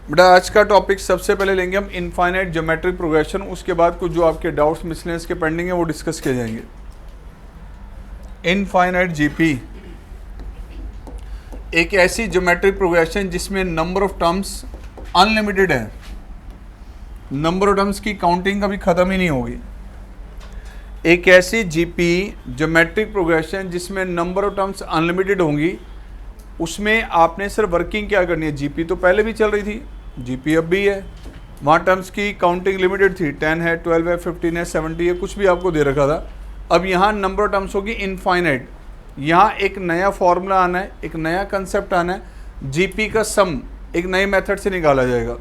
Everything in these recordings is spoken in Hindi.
बेटा आज का टॉपिक सबसे पहले लेंगे हम इनफाइनाइट ज्योमेट्रिक प्रोग्रेशन, उसके बाद कुछ जो आपके डाउट्स मिसलेनियस के पेंडिंग है वो डिस्कस किए जाएंगे। इनफाइनाइट जीपी एक ऐसी ज्योमेट्रिक प्रोग्रेशन जिसमें नंबर ऑफ टर्म्स अनलिमिटेड है, नंबर ऑफ टर्म्स की काउंटिंग कभी ख़त्म ही नहीं होगी। एक ऐसी जीपी ज्योमेट्रिक प्रोग्रेशन जिसमें नंबर ऑफ टर्म्स अनलिमिटेड होंगी, उसमें आपने सिर्फ वर्किंग क्या करनी है। जीपी तो पहले भी चल रही थी, जीपी अब भी है, वहाँ टर्म्स की काउंटिंग लिमिटेड थी, 10 है, 12 है, 15 है, 70 है, कुछ भी आपको दे रखा था। अब यहाँ नंबर ऑफ टर्म्स होगी इनफाइनाइट। यहाँ एक नया फॉर्मूला आना है, एक नया कंसेप्ट आना है, जीपी का सम एक नए मेथड से निकाला जाएगा।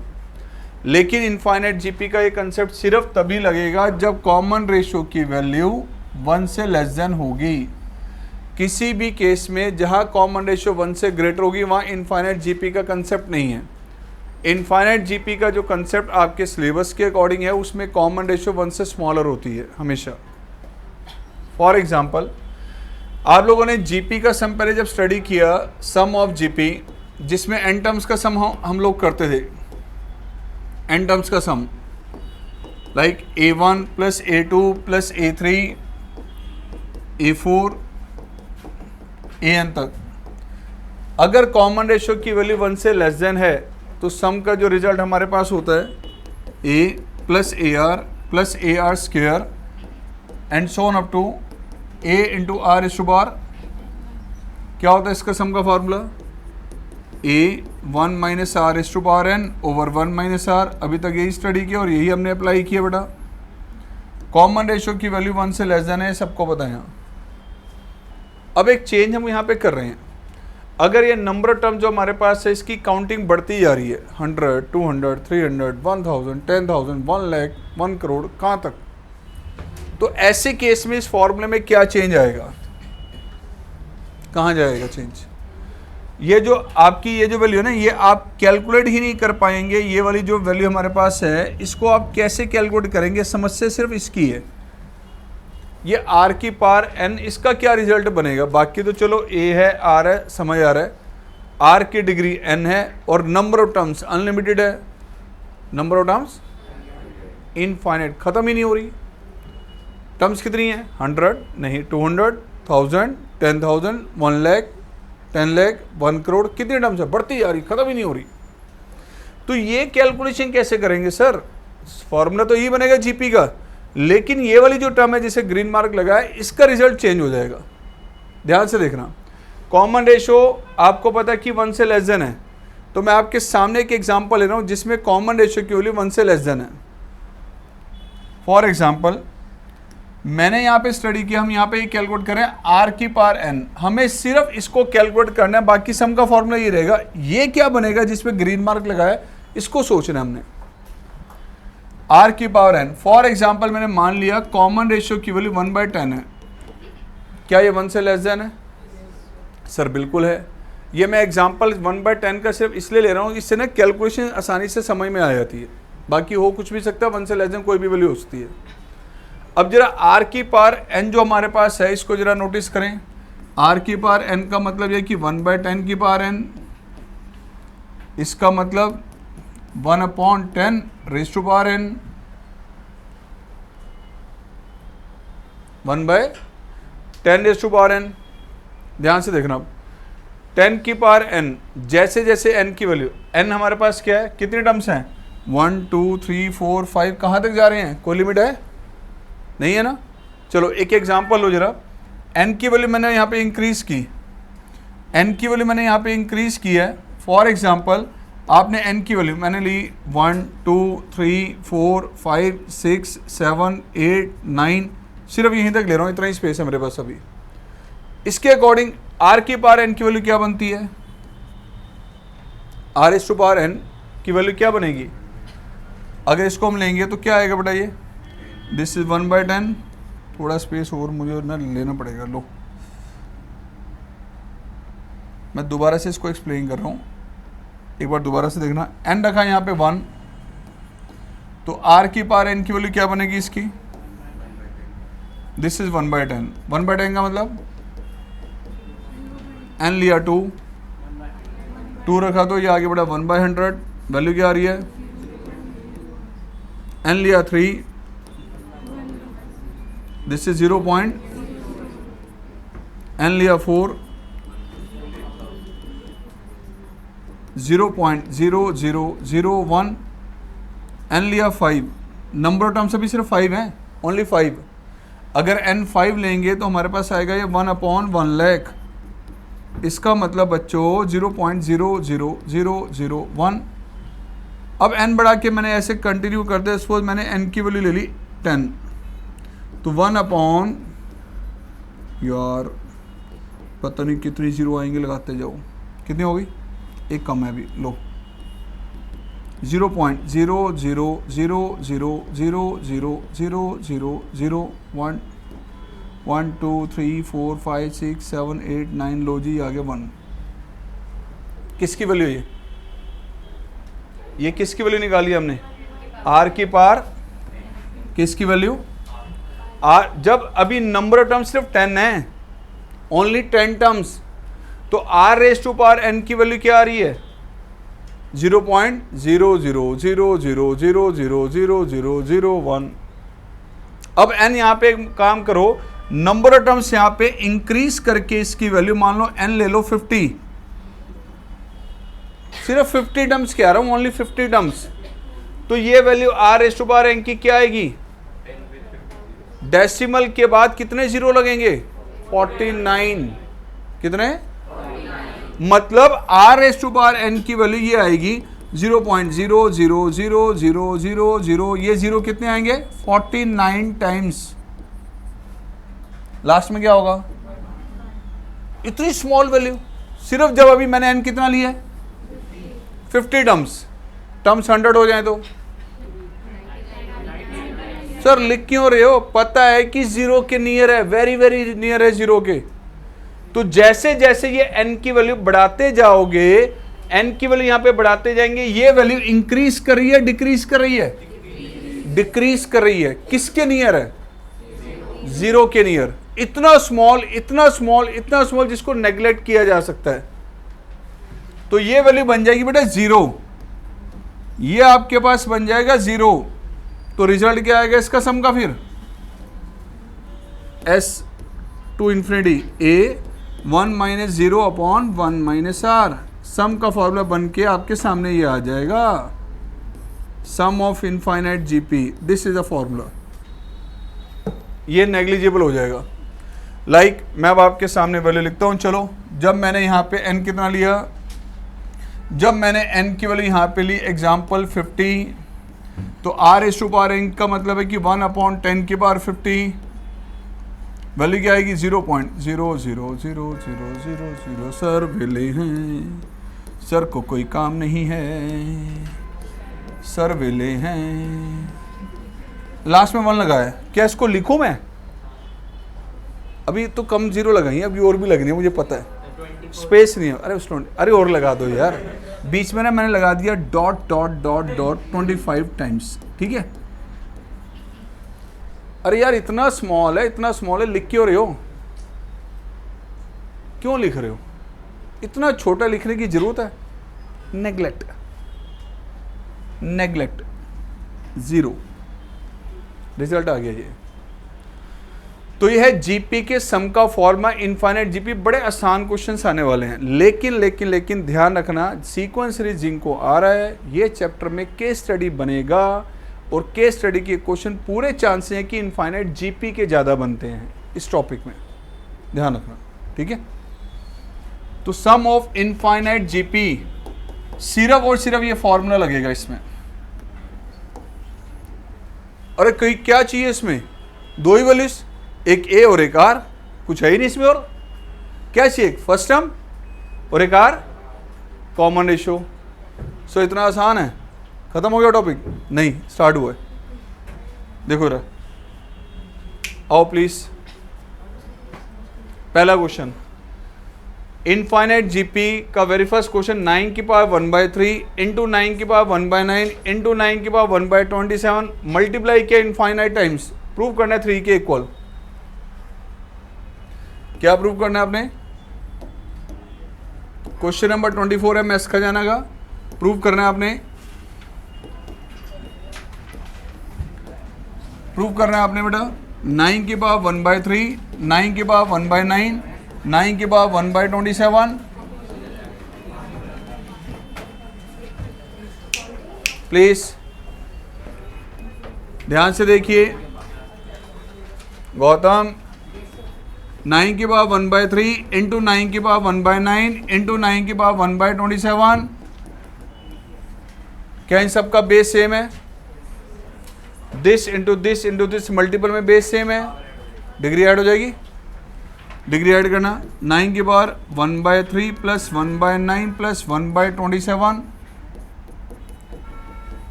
लेकिन इनफाइनाइट जीपी का ये कंसेप्ट सिर्फ तभी लगेगा जब कॉमन रेशियो की वैल्यू 1 से लेस देन होगी। किसी भी केस में जहाँ कॉमन रेशियो 1 से ग्रेटर होगी वहाँ इनफाइनाइट जीपी का कंसेप्ट नहीं है। इनफाइनाइट जीपी का जो कंसेप्ट आपके सिलेबस के अकॉर्डिंग है उसमें कॉमन रेशियो 1 से स्मॉलर होती है हमेशा। फॉर एग्जांपल आप लोगों ने जीपी का सम पहले जब स्टडी किया, सम ऑफ जीपी, जिसमें एन टर्म्स का सम हम लोग करते थे, एन टर्म्स का sum like A1 plus A2 plus A3 A4 AN तक। अगर कॉमन रेशियो की वैल्यू 1 से लेस देन है तो सम का जो रिजल्ट हमारे पास होता है A plus AR plus AR square and so on up to A into r is to बार। क्या होता है इसका सम का formula? A 1 minus r is to power n over 1 minus r. अभी तक यही स्टडी किया और यही हमने अप्लाई किया बेटा। कॉमन रेशियो की वैल्यू 1 से लेस देन है, सबको पता है। यहाँ अब एक चेंज हम यहाँ पे कर रहे हैं। अगर ये नंबर टर्म जो हमारे पास है इसकी काउंटिंग बढ़ती जा रही है, 100, 200, 300, 1000, 10,000, 1 लाख, 1 करोड़, कहाँ तक, तो ऐसे केस में इस फॉर्मूले में क्या चेंज आएगा, कहाँ जाएगा चेंज? ये जो आपकी ये जो वैल्यू है ना, ये आप कैलकुलेट ही नहीं कर पाएंगे। ये वाली जो वैल्यू हमारे पास है इसको आप कैसे कैलकुलेट करेंगे? समस्या सिर्फ इसकी है। ये r की पावर n, इसका क्या रिजल्ट बनेगा? बाकी तो चलो a है, r है, समझ आ रहा है। r की डिग्री n है और नंबर ऑफ टर्म्स अनलिमिटेड है। नंबर ऑफ टर्म्स इनफाइनाइट, खत्म ही नहीं हो रही। टर्म्स कितनी है? 100 नहीं, 200, 1000, 10,000, 1 लाख, 10 लाख, 1 करोड़, कितनी टर्म्स है? बढ़ती जा रही, खत्म ही नहीं हो रही। तो ये कैलकुलेशन कैसे करेंगे सर? फॉर्मूला तो यही बनेगा जीपी का, लेकिन ये वाली जो टर्म है जिसे ग्रीन मार्क लगा है, इसका रिजल्ट चेंज हो जाएगा। ध्यान से देखना। कॉमन रेशियो आपको पता है कि 1 से लेस देन है, तो मैं आपके सामने एक एग्जांपल ले रहा हूं जिसमें कॉमन रेशियो की वैल्यू 1 से लेस देन है। फॉर एग्जांपल मैंने यहाँ पे स्टडी किया, हम यहाँ पे कैलकुलेट करें r की पावर n, हमें सिर्फ इसको कैलकुलेट करना है, बाकी सम का फॉर्मूला ये रहेगा। ये क्या बनेगा जिसमें ग्रीन मार्क लगा है, इसको सोचना है हमने। r की पावर n, फॉर एग्जाम्पल मैंने मान लिया कॉमन रेशियो की वैल्यू 1/10 है। क्या ये 1 से लेस देन है? सर बिल्कुल है। ये मैं एग्जाम्पल 1/10 का सिर्फ इसलिए ले रहा हूँ, इससे ना कैलकुलेशन आसानी से समझ में आ जाती है। बाकी हो कुछ भी सकता है, 1 से लेस देन कोई भी वैल्यू हो सकती है। अब जरा r की पावर n जो हमारे पास है इसको जरा नोटिस करें। r की पावर n का मतलब ये कि 1/10 की पावर n, इसका मतलब 1/10 raise to power n, 1/10 raise to power n। ध्यान से देखना, 10 की पावर n, जैसे जैसे n की वैल्यू, n हमारे पास क्या है, कितने टर्म्स हैं? 1 2 3 4 5, कहाँ तक जा रहे हैं? कोई लिमिट है? नहीं है ना। चलो एक एग्जांपल लो जरा। n की वैल्यू मैंने यहाँ पे इंक्रीज की, n की वैल्यू मैंने यहाँ पे इंक्रीज की है। फॉर एग्जांपल आपने n की वैल्यू मैंने ली 1 2 3 4 5 6 7 8 9, सिर्फ यहीं तक ले रहा हूँ, इतना ही स्पेस है मेरे पास अभी। इसके अकॉर्डिंग r की पावर n की वैल्यू क्या बनती है? r इस टू पावर n की वैल्यू क्या बनेगी? अगर इसको हम लेंगे तो क्या आएगा बेटा? ये दिस इज 1/10। थोड़ा स्पेस और मुझे ना लेना पड़ेगा। लो मैं दोबारा से इसको एक्सप्लेन कर रहा हूँ, एक बार दोबारा से देखना। n रखा यहाँ पे 1, तो r की पावर n की वैल्यू क्या बनेगी इसकी? This is 1/10। 1/10 का मतलब n लिया 2, 2 रखा तो ये आगे बढ़ा 1/100, वैल्यू क्या आ रही है, n लिया 3, दिस इज 0 पॉइंट, n लिया 4, 0.0001, n लिया 5, नंबर ऑफ टर्म्स अभी सिर्फ 5 हैं, ओनली 5। अगर n 5 लेंगे तो हमारे पास आएगा ये 1/1 लाख। इसका मतलब बच्चों 0.00001। अब n बढ़ा के मैंने ऐसे कंटिन्यू कर दिया, सपोज मैंने n की वैल्यू ले ली 10, तो 1/, यार पता नहीं कितनी जीरो आएंगे, लगाते जाओ, कितनी होगी, एक कम है अभी, लो 0.000000001 1 2 3 4 5 6 7 8 9, लो जी आगे 1। किसकी वैल्यू ये किसकी वैल्यू निकाली हमने, r की पावर किसकी वैल्यू, r, जब अभी नंबर ऑफ टर्म्स सिर्फ 10 है, ओनली 10 टर्म्स, तो r raise to power n की वैल्यू क्या आ रही है, 0.000000001। अब n यहाँ पे काम करो, नंबर ऑफ टर्म्स यहाँ पे इंक्रीज करके इसकी वैल्यू मान लो n ले लो 50, सिर्फ 50 टर्म्स कह रहा हूं, ओनली 50 टर्म्स, तो ये value r raise to power n की क्या आएगी, डेसिमल के बाद कितने जीरो लगेंगे, 49, कितने, मतलब r raise to power n की वैल्यू ये आएगी 0.0000000, ये जीरो कितने आएंगे, 49 टाइम्स। लास्ट में क्या होगा, इतनी स्मॉल वैल्यू, सिर्फ जब अभी मैंने n कितना लिया है 50 टर्म्स 100 हो जाए तो, सर लिख क्यों रहे हो, पता है कि जीरो के नियर है, वेरी वेरी नियर है जीरो के। तो जैसे जैसे ये n की वैल्यू बढ़ाते जाओगे, n की वैल्यू यहां पे बढ़ाते जाएंगे, ये वैल्यू इंक्रीज कर रही है डिक्रीज कर रही है, डिक्रीज कर रही है, किसके नियर है, जीरो के नियर। इतना स्मॉल इतना स्मॉल इतना स्मॉल जिसको नेग्लेक्ट किया जा सकता है। तो ये वैल्यू बन जाएगी बेटा जीरो, ये आपके पास बन जाएगा जीरो। तो रिजल्ट क्या आएगा इसका सम का, फिर s to infinity a 1 - 0/1 - r, sum का फॉर्मूला बन के आपके सामने ये आ जाएगा, sum of infinite GP, this is a formula, ये नेग्लिजिबल हो जाएगा। लाइक मैं अब आपके सामने वैल्यू लिखता हूं, चलो जब मैंने यहाँ पे n कितना लिया, जब मैंने n की वैल्यू यहाँ पे ली एग्जाम्पल 50, तो r raise to power n का मतलब है कि 1/10 की पावर 50, वैल्यू क्या आएगी 0.0000000। सर वेले हैं, सर को कोई काम नहीं है, सर वेले हैं, लास्ट में 1 लगाया, क्या इसको लिखूं मैं, अभी तो कम जीरो लगाई, अभी और भी लगनी है मुझे पता है, स्पेस नहीं है, अरे उस अरे और लगा दो यार, बीच में ना मैंने लगा दिया dot dot dot dot 25 times, ठीक है। अरे यार इतना स्मॉल है, इतना स्मॉल है, लिख क्यों रहे हो, क्यों लिख रहे हो, इतना छोटा लिखने की जरूरत है, नेग्लेक्ट नेग्लेक्ट, जीरो, रिजल्ट आ गया ये। तो यह है जीपी के सम का फॉर्मा, इनफाइनाइट जीपी। बड़े आसान क्वेश्चंस आने वाले हैं, लेकिन ध्यान रखना, सीक्वेंस सीरीज जिनको आ रहा है ये चैप्टर में केस स्टडी बनेगा, और केस स्टडी के क्वेश्चन पूरे चांस हैं कि इनफाइनाइट जीपी के ज़्यादा बनते हैं इस टॉपिक में, ध्यान रखना, ठीक है। तो सम ऑफ इनफाइनाइट जीपी, सिर्फ और सिर्फ ये फॉर्मूला लगेगा इसमें। अरे कोई क्या चाहिए इसमें, दो ही वैल्यूज, एक ए और एक आर, कुछ है ही नहीं इसमें, और क्या चाहिए, फर्स्ट टर्म और एक आर, कॉमन रेशियो। सो इतना आसान है, खत्म हो गया टॉपिक, नहीं स्टार्ट हुआ है, देखो रहा, आओ प्लीज। पहला क्वेश्चन, इनफाइनाइट जीपी का वेरी फर्स्ट क्वेश्चन, 9 की पावर 1/3 इंटू 9 की पावर 1/9 इंटू 9 की पावर 1/27 मल्टीप्लाई किया इनफाइनाइट टाइम्स, प्रूव करना है 3 के इक्वल। क्या प्रूव करना है आपने, क्वेश्चन नंबर 24 है मैथ्स खजाना का, प्रूव करना है आपने प्रूव करना है आपने बेटा 9 की पावर 1/3, 9 की पावर 1/9, 9 की पावर 1/27। प्लीज ध्यान से देखिए गौतम, 9 की पावर 1/3 इंटू 9 की पावर 1/9 इंटू 9 की पावर 1/27। क्या इन सबका बेस सेम है? दिस इंटू दिस मल्टीपल में बेस सेम है, डिग्री ऐड हो जाएगी। डिग्री ऐड करना 9 की पावर 1/3 प्लस 1/9 प्लस 1/27।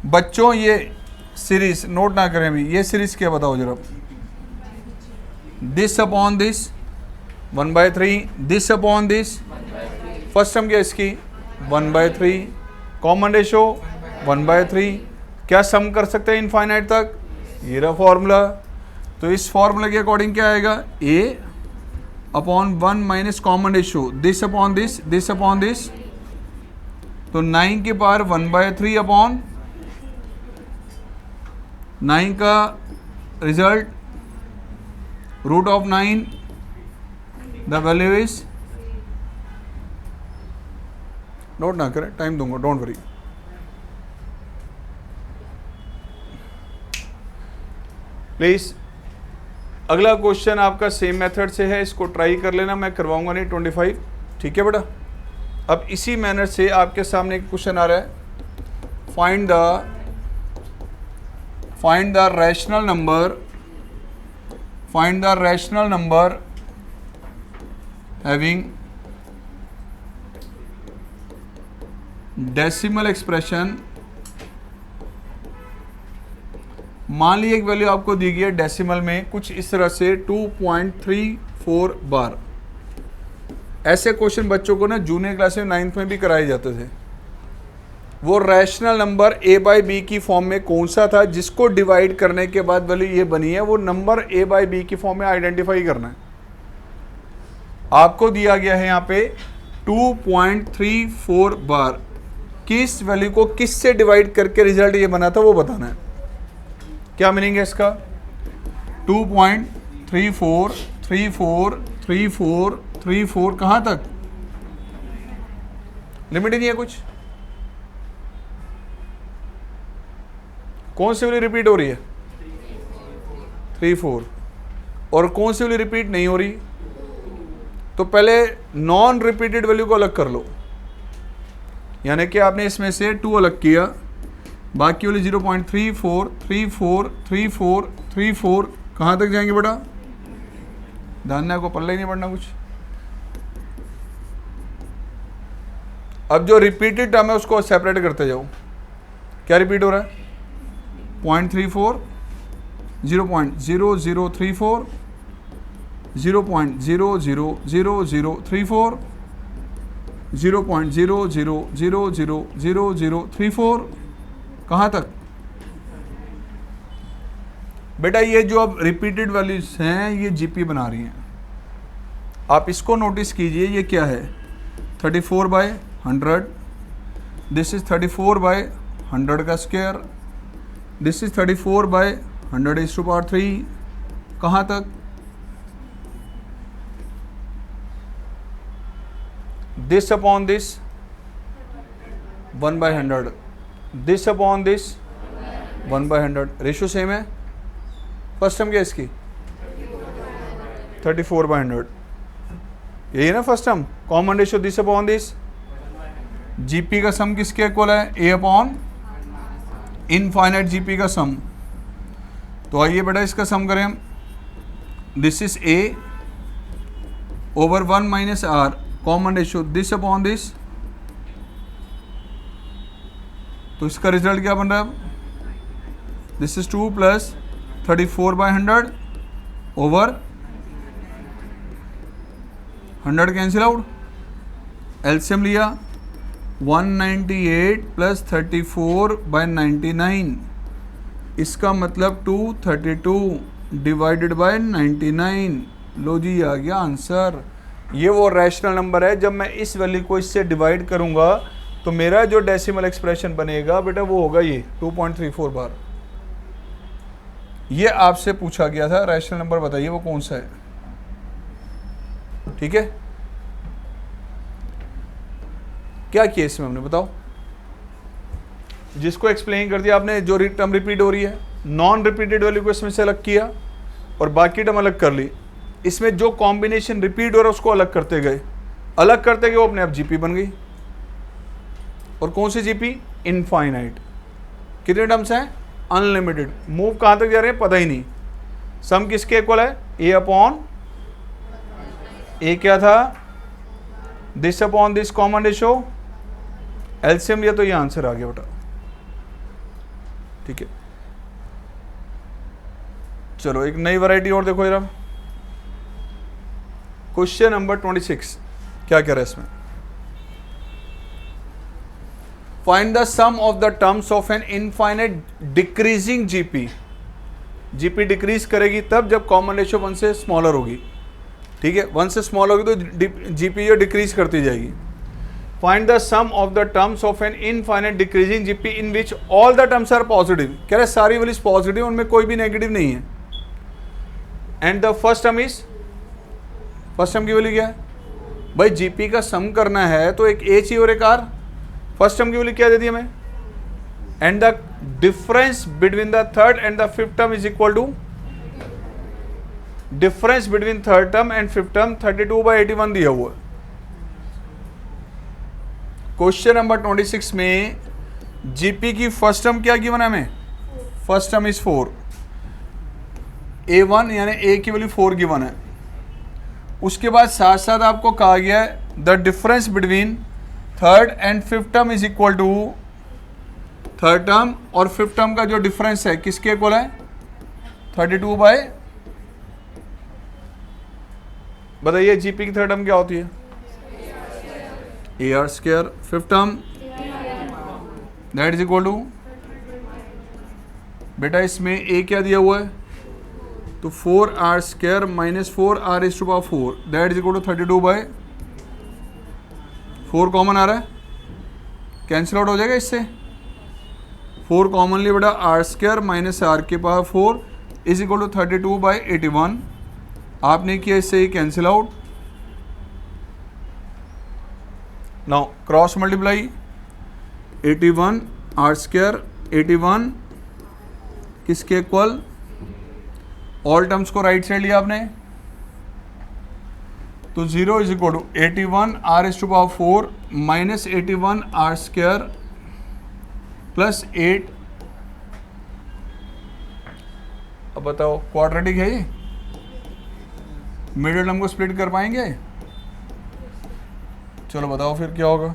बच्चों ये सीरीज नोट ना करें अभी, ये सीरीज क्या बताओ जरा। This upon this 1/3, this upon this, first term क्या इसकी 1/3, कॉमन रेशो 1/3। क्या सम कर सकते हैं इनफाइनाइट तक? ये रहा फॉर्मूला। तो इस फॉर्मूला के अकॉर्डिंग क्या आएगा, a upon 1 minus common ratio this upon this, this upon this. तो 9 की पावर 1/3 अपॉन 9 का result root of 9, the value is, note ना करें, टाइम दूंगा, डोंट वरी। प्लीज अगला क्वेश्चन आपका सेम मेथड से है, इसको ट्राई कर लेना, मैं करवाऊंगा नहीं 25, ठीक है बेटा। अब इसी मैनर से आपके सामने एक क्वेश्चन आ रहा है, find the rational number having decimal expression. मान लीजिए एक वैल्यू आपको दी गई है डेसिमल में कुछ इस तरह से 2.34 बार। ऐसे क्वेश्चन बच्चों को ना जूनियर क्लास में 9th में भी कराए जाते थे। वो रैशनल नंबर a/b की फॉर्म में कौन सा था जिसको डिवाइड करने के बाद वैल्यू ये बनी है, वो नंबर a/b की फॉर्म में आइडेंटिफाई करना है। आपको दिया गया है यहाँ पे 2.34 बार, किस वैल्यू को किस से डिवाइड करके रिजल्ट ये बना था वो बताना है। क्या मीनिंग है इसका? 2.34 34 34 34 कहाँ तक? लिमिट ही नहीं है कुछ। कौन सी वैल्यू रिपीट हो रही है? 34। और कौन सी वैल्यू रिपीट नहीं हो रही? तो पहले नॉन रिपीटेड वैल्यू को अलग कर लो, यानी कि आपने इसमें से 2 अलग किया, बाकी वाले 0.34 34 34 34 कहाँ तक जाएंगे बेटा? ध्यान को पल्ले ही नहीं पड़ना कुछ। अब जो रिपीटेड टर्म है उसको सेपरेट करते जाओ। क्या रिपीट हो रहा है? 0.34 0.0034 0.000034 0.00000034 कहाँ तक बेटा? ये जो अब रिपीटेड वैल्यूज हैं ये जीपी बना रही हैं। आप इसको नोटिस कीजिए, ये क्या है? 34/100, दिस इज 34/100 का स्क्वायर, दिस इज 34/100⁻³ कहाँ तक? This upon this 1/100, this upon this 1/100, ratio same है। फर्स्ट टर्म क्या है इसकी? 34/100, यही है ना first term. Common ratio this upon this. GP का सम किसके इक्वल है? ए अपॉन इनफाइनाइट जीपी का सम। तो आइए बेटा इसका सम करें हम। This is a over 1 minus r, common ratio this upon this. तो इसका रिजल्ट क्या बन रहा है? This is 2 plus 34/100 over 100 cancel out, LCM लिया 198 प्लस 34/99, इसका मतलब 232 डिवाइडेड बाय 99। लो जी आ गया आंसर। ये वो रैशनल नंबर है, जब मैं इस वैल्यू को इससे डिवाइड करूंगा तो मेरा जो डेसिमल एक्सप्रेशन बनेगा बेटा वो होगा ये 2.34 बार। ये आपसे पूछा गया था, रैशनल नंबर बताइए वो कौन सा है। ठीक है, क्या किया इसमें हमने बताओ, जिसको एक्सप्लेन कर दिया आपने, जो टर्म रिपीट हो रही है, नॉन रिपीटेड वैल्यू को इसमें से अलग किया और बाकी टर्म अलग कर ली। इसमें जो कॉम्बिनेशन रिपीट हो रहा है उसको अलग करते गए, अलग करते गए वो अपने आप जीपी बन गई। और कौन सी जीपी? इनफाइनाइट। कितने टर्म्स हैं? अनलिमिटेड। मूव कहाँ तक जा रहे हैं पता ही नहीं। सम किसके इक्वल है? ए अपॉन ए क्या था? This upon this common ratio, LCM लिया तो ये आंसर आ गया बेटा। ठीक है, चलो एक नई वैरायटी और देखो जरा। क्वेश्चन नंबर 26 क्या कह रहा है इसमें? Find the sum of the terms of an infinite decreasing GP. GP decrease करेगी तब जब कॉमन रेशियो 1 से स्मॉलर होगी। ठीक है, 1 से स्मॉल होगी तो जीपी जो डिक्रीज करती जाएगी। Find the sum of the terms of an infinite decreasing GP in which all the terms are positive. कह रहे सारी वैल्यूज पॉजिटिव, उनमें कोई भी नेगेटिव नहीं है। And the first term is, first term की वैल्यू क्या है भाई? जीपी का सम करना है तो एक ए चाहिए और एक आर। फर्स्ट टर्म की वैल्यू क्या दे दी हमें? And the difference between the third and the fifth term is equal to, difference between third term and fifth term 32/81 दिया हुआ है। क्वेश्चन नंबर 26 में जीपी की फर्स्ट टर्म क्या गिवन है हमें? फर्स्ट टर्म इज 4, A1 यानी ए की वैल्यू 4 गिवन है। उसके बाद साथ साथ आपको कहा गया है the difference between third and fifth term is equal to, third term और फिफ्थ टर्म का जो डिफरेंस है किसके इक्वल है? 32 बताइए जीपी की थर्ड टर्म क्या होती है? A r square. Fifth term that is equal to, बेटा इसमें ए क्या दिया हुआ है? तो 4r square minus 4r is to power 4 that is equal to 32/4 common आ रहा है, कैंसिल आउट हो जाएगा इससे। 4 कॉमनली बेटा r स्क्वायर माइनस r के पावर 4 इज इक्वल टू 32/81। आपने किया इससे ही cancel out. Now cross multiply, 81 r square 81 किसके इक्वल? ऑल टर्म्स को राइट साइड लिया आपने तो 0 is equal to 81 r is to power 4 minus 81 r square plus 8। अब बताओ क्वाड्रेटिक है ये? मिडिल टर्म को स्प्लिट कर पाएंगे? चलो बताओ फिर क्या होगा।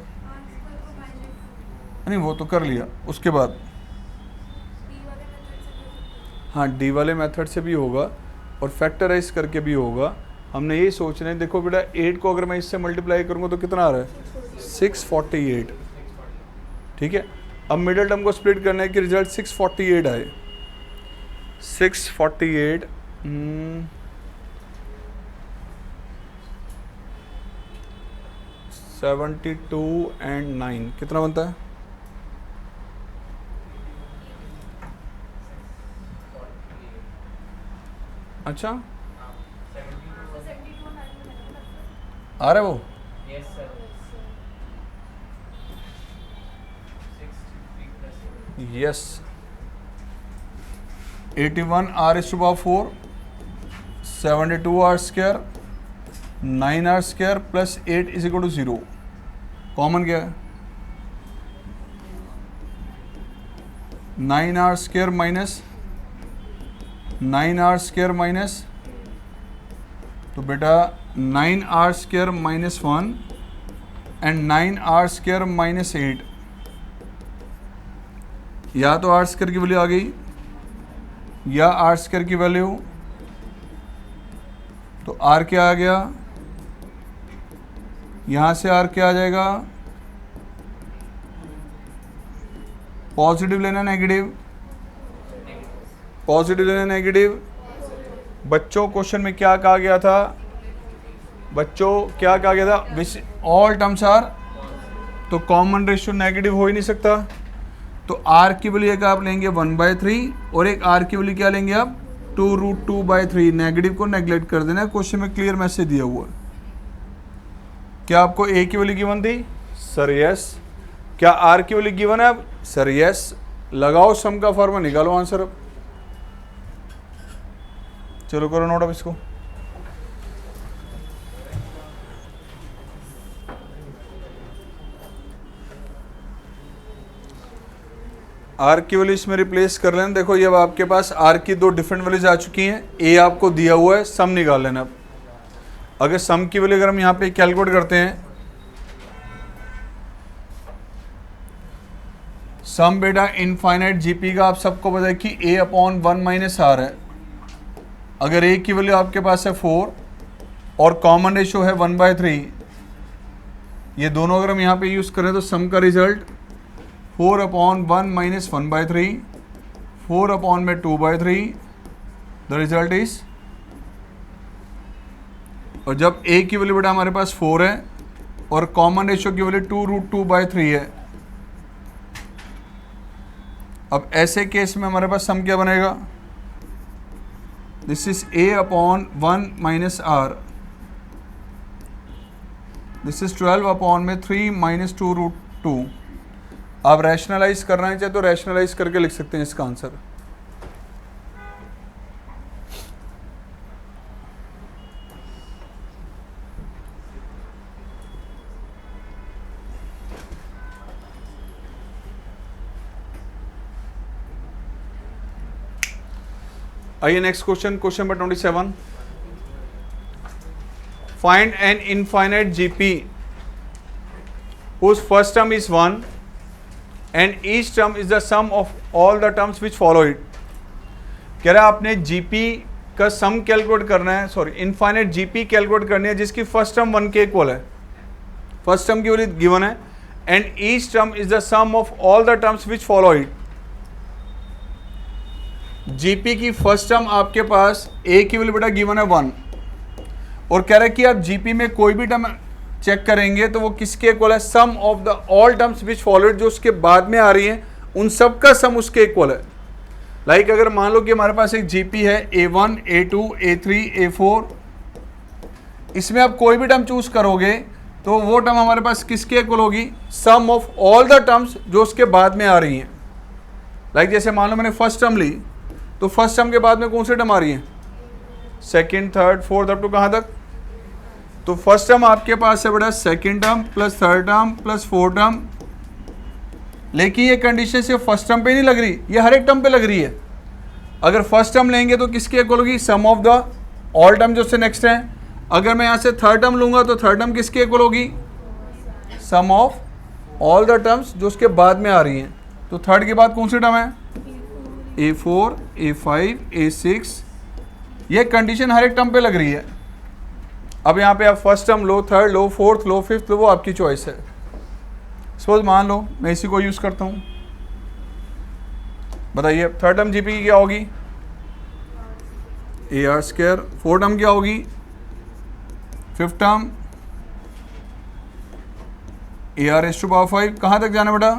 नहीं वो तो कर लिया, उसके बाद हाँ डी वाले मेथड से भी होगा और फैक्टराइज करके भी होगा। हमने यही सोच रहे हैं। देखो बेटा 8 को अगर मैं इससे मल्टीप्लाई करूँगा तो कितना आ रहा है? 648। ठीक है, अब मिडिल टर्म को स्प्लिट करने के रिजल्ट 648 आए। 648 72 एंड 9 कितना बनता है? अच्छा आ रहा है वो? Yes 81 r is to power 4 72 r square 9 r square plus 8 is equal to 0। Common क्या है? 9 r square minus 9 r square minus, तो बेटा 9 r square minus 1 and 9 r square minus 8। या तो r स्क्वायर की वैल्यू आ गई या r स्क्वायर की वैल्यू, तो r क्या आ गया? यहाँ से r क्या आ जाएगा? पॉजिटिव लेना नेगेटिव? पॉजिटिव लेना नेगेटिव? बच्चों क्वेश्चन में क्या कहा गया था? बच्चों क्या कहा गया था? विच ऑल टर्म्स आर, तो कॉमन रेशियो नेगेटिव हो ही नहीं सकता। तो r की वैल्यू एक आप लेंगे 1/3 और एक r की वैल्यू क्या लेंगे आप? 2√2/3, नेगेटिव को नेगलेक्ट कर देना, क्वेश्चन में क्लियर मैसेज दिया हुआ है। क्या आपको ए की वैल्यू गिवन थी? Sir yes. क्या आर की वैल्यू गिवन है अब? Sir yes. लगाओ सम का फॉर्मूला, निकालो आंसर अब। चलो करो नोट अब इसको। आर की वैल्यू इसमें रिप्लेस कर लेना। देखो ये अब आपके पास आर की दो डिफरेंट वैल्यूज आ चुकी हैं। ए आपको दिया हुआ है, सम निकाल लेना अब। अगर सम की वैल्यू अगर हम यहाँ पे कैलकुलेट करते हैं, सम बेटा इनफाइनाइट जीपी का आप सबको पता है कि ए अपॉन 1 माइनस आर है। अगर ए की वैल्यू आपके पास है 4 और कॉमन रेशो है 1/3, ये दोनों अगर हम यहाँ पे यूज़ करें तो सम का रिजल्ट 4 अपॉन 1 माइनस 1/3, 4 अपॉन में 2/3, द रिजल्ट इज। और जब ए की वैल्यू बेटा हमारे पास 4 है और कॉमन रेशो की वैल्यू 2√2/3 है, अब ऐसे केस में हमारे पास सम क्या बनेगा? This is a upon 1 minus r, this is 12 upon में 3 माइनस 2√2। आप रैशनलाइज करना है चाहे तो रैशनलाइज करके लिख सकते हैं इसका आंसर। आइए next question, question number 27। Find N infinite GP whose first term is 1 and each term is the sum of all the terms which follow it। कह रहा है आपने जीपी का सम कैलकुलेट करना है, सॉरी इनफाइनाइट जीपी कैलकुलेट करनी है जिसकी फर्स्ट टर्म 1 के इक्वल है। फर्स्ट टर्म की वैल्यू गिवन है and each term is the sum of all the terms which follow it. GP की फर्स्ट टर्म आपके पास ए की वैल्यू बेटा गिवन है 1 और कह रहा है कि आप जीपी में कोई भी टर्म चेक करेंगे तो वो किसके इक्वल है? Sum of the all terms which follow it, जो उसके बाद में आ रही हैं उन सब का सम उसके इक्वल है। लाइक अगर मान लो कि हमारे पास एक जीपी है A1, A2, A3, A4, इसमें आप कोई भी टर्म चूज करोगे तो वो टर्म हमारे पास किसके इक्वल होगी? सम ऑफ ऑल द टर्म्स जो उसके बाद में आ रही हैं। लाइक जैसे मान लो मैंने फर्स्ट टर्म ली तो फर्स्ट टर्म के बाद में कौन सी टर्म आ रही है? Second, third, fourth, up to कहाँ तक? तो फर्स्ट टर्म आपके पास है बेटा second term plus third term plus fourth term, लेकिन ये कंडीशन सिर्फ फर्स्ट टर्म पे नहीं लग रही, ये हर एक टर्म पे लग रही है। अगर फर्स्ट टर्म लेंगे तो किसके इक्वल होगी? सम ऑफ द ऑल टर्म जो उससे नेक्स्ट है। अगर मैं यहाँ से थर्ड टर्म लूंगा तो थर्ड टर्म किसके इक्वल होगी? सम ऑफ ऑल द टर्म्स जो उसके बाद में आ रही हैं। तो थर्ड के बाद कौन सी टर्म है? A4, A5, A6। ये कंडीशन हर एक टर्म पे लग रही है। अब यहाँ पे आप फर्स्ट टर्म लो, थर्ड लो, फोर्थ लो, फिफ्थ लो, वो आपकी चॉइस है। सपोज मान लो मैं इसी को यूज़ करता हूँ, बताइए थर्ड टर्म जीपी की क्या होगी? AR²। फोर्थ टर्म क्या होगी? फिफ्थ टर्म AR⁵ कहाँ तक जाना बेटा?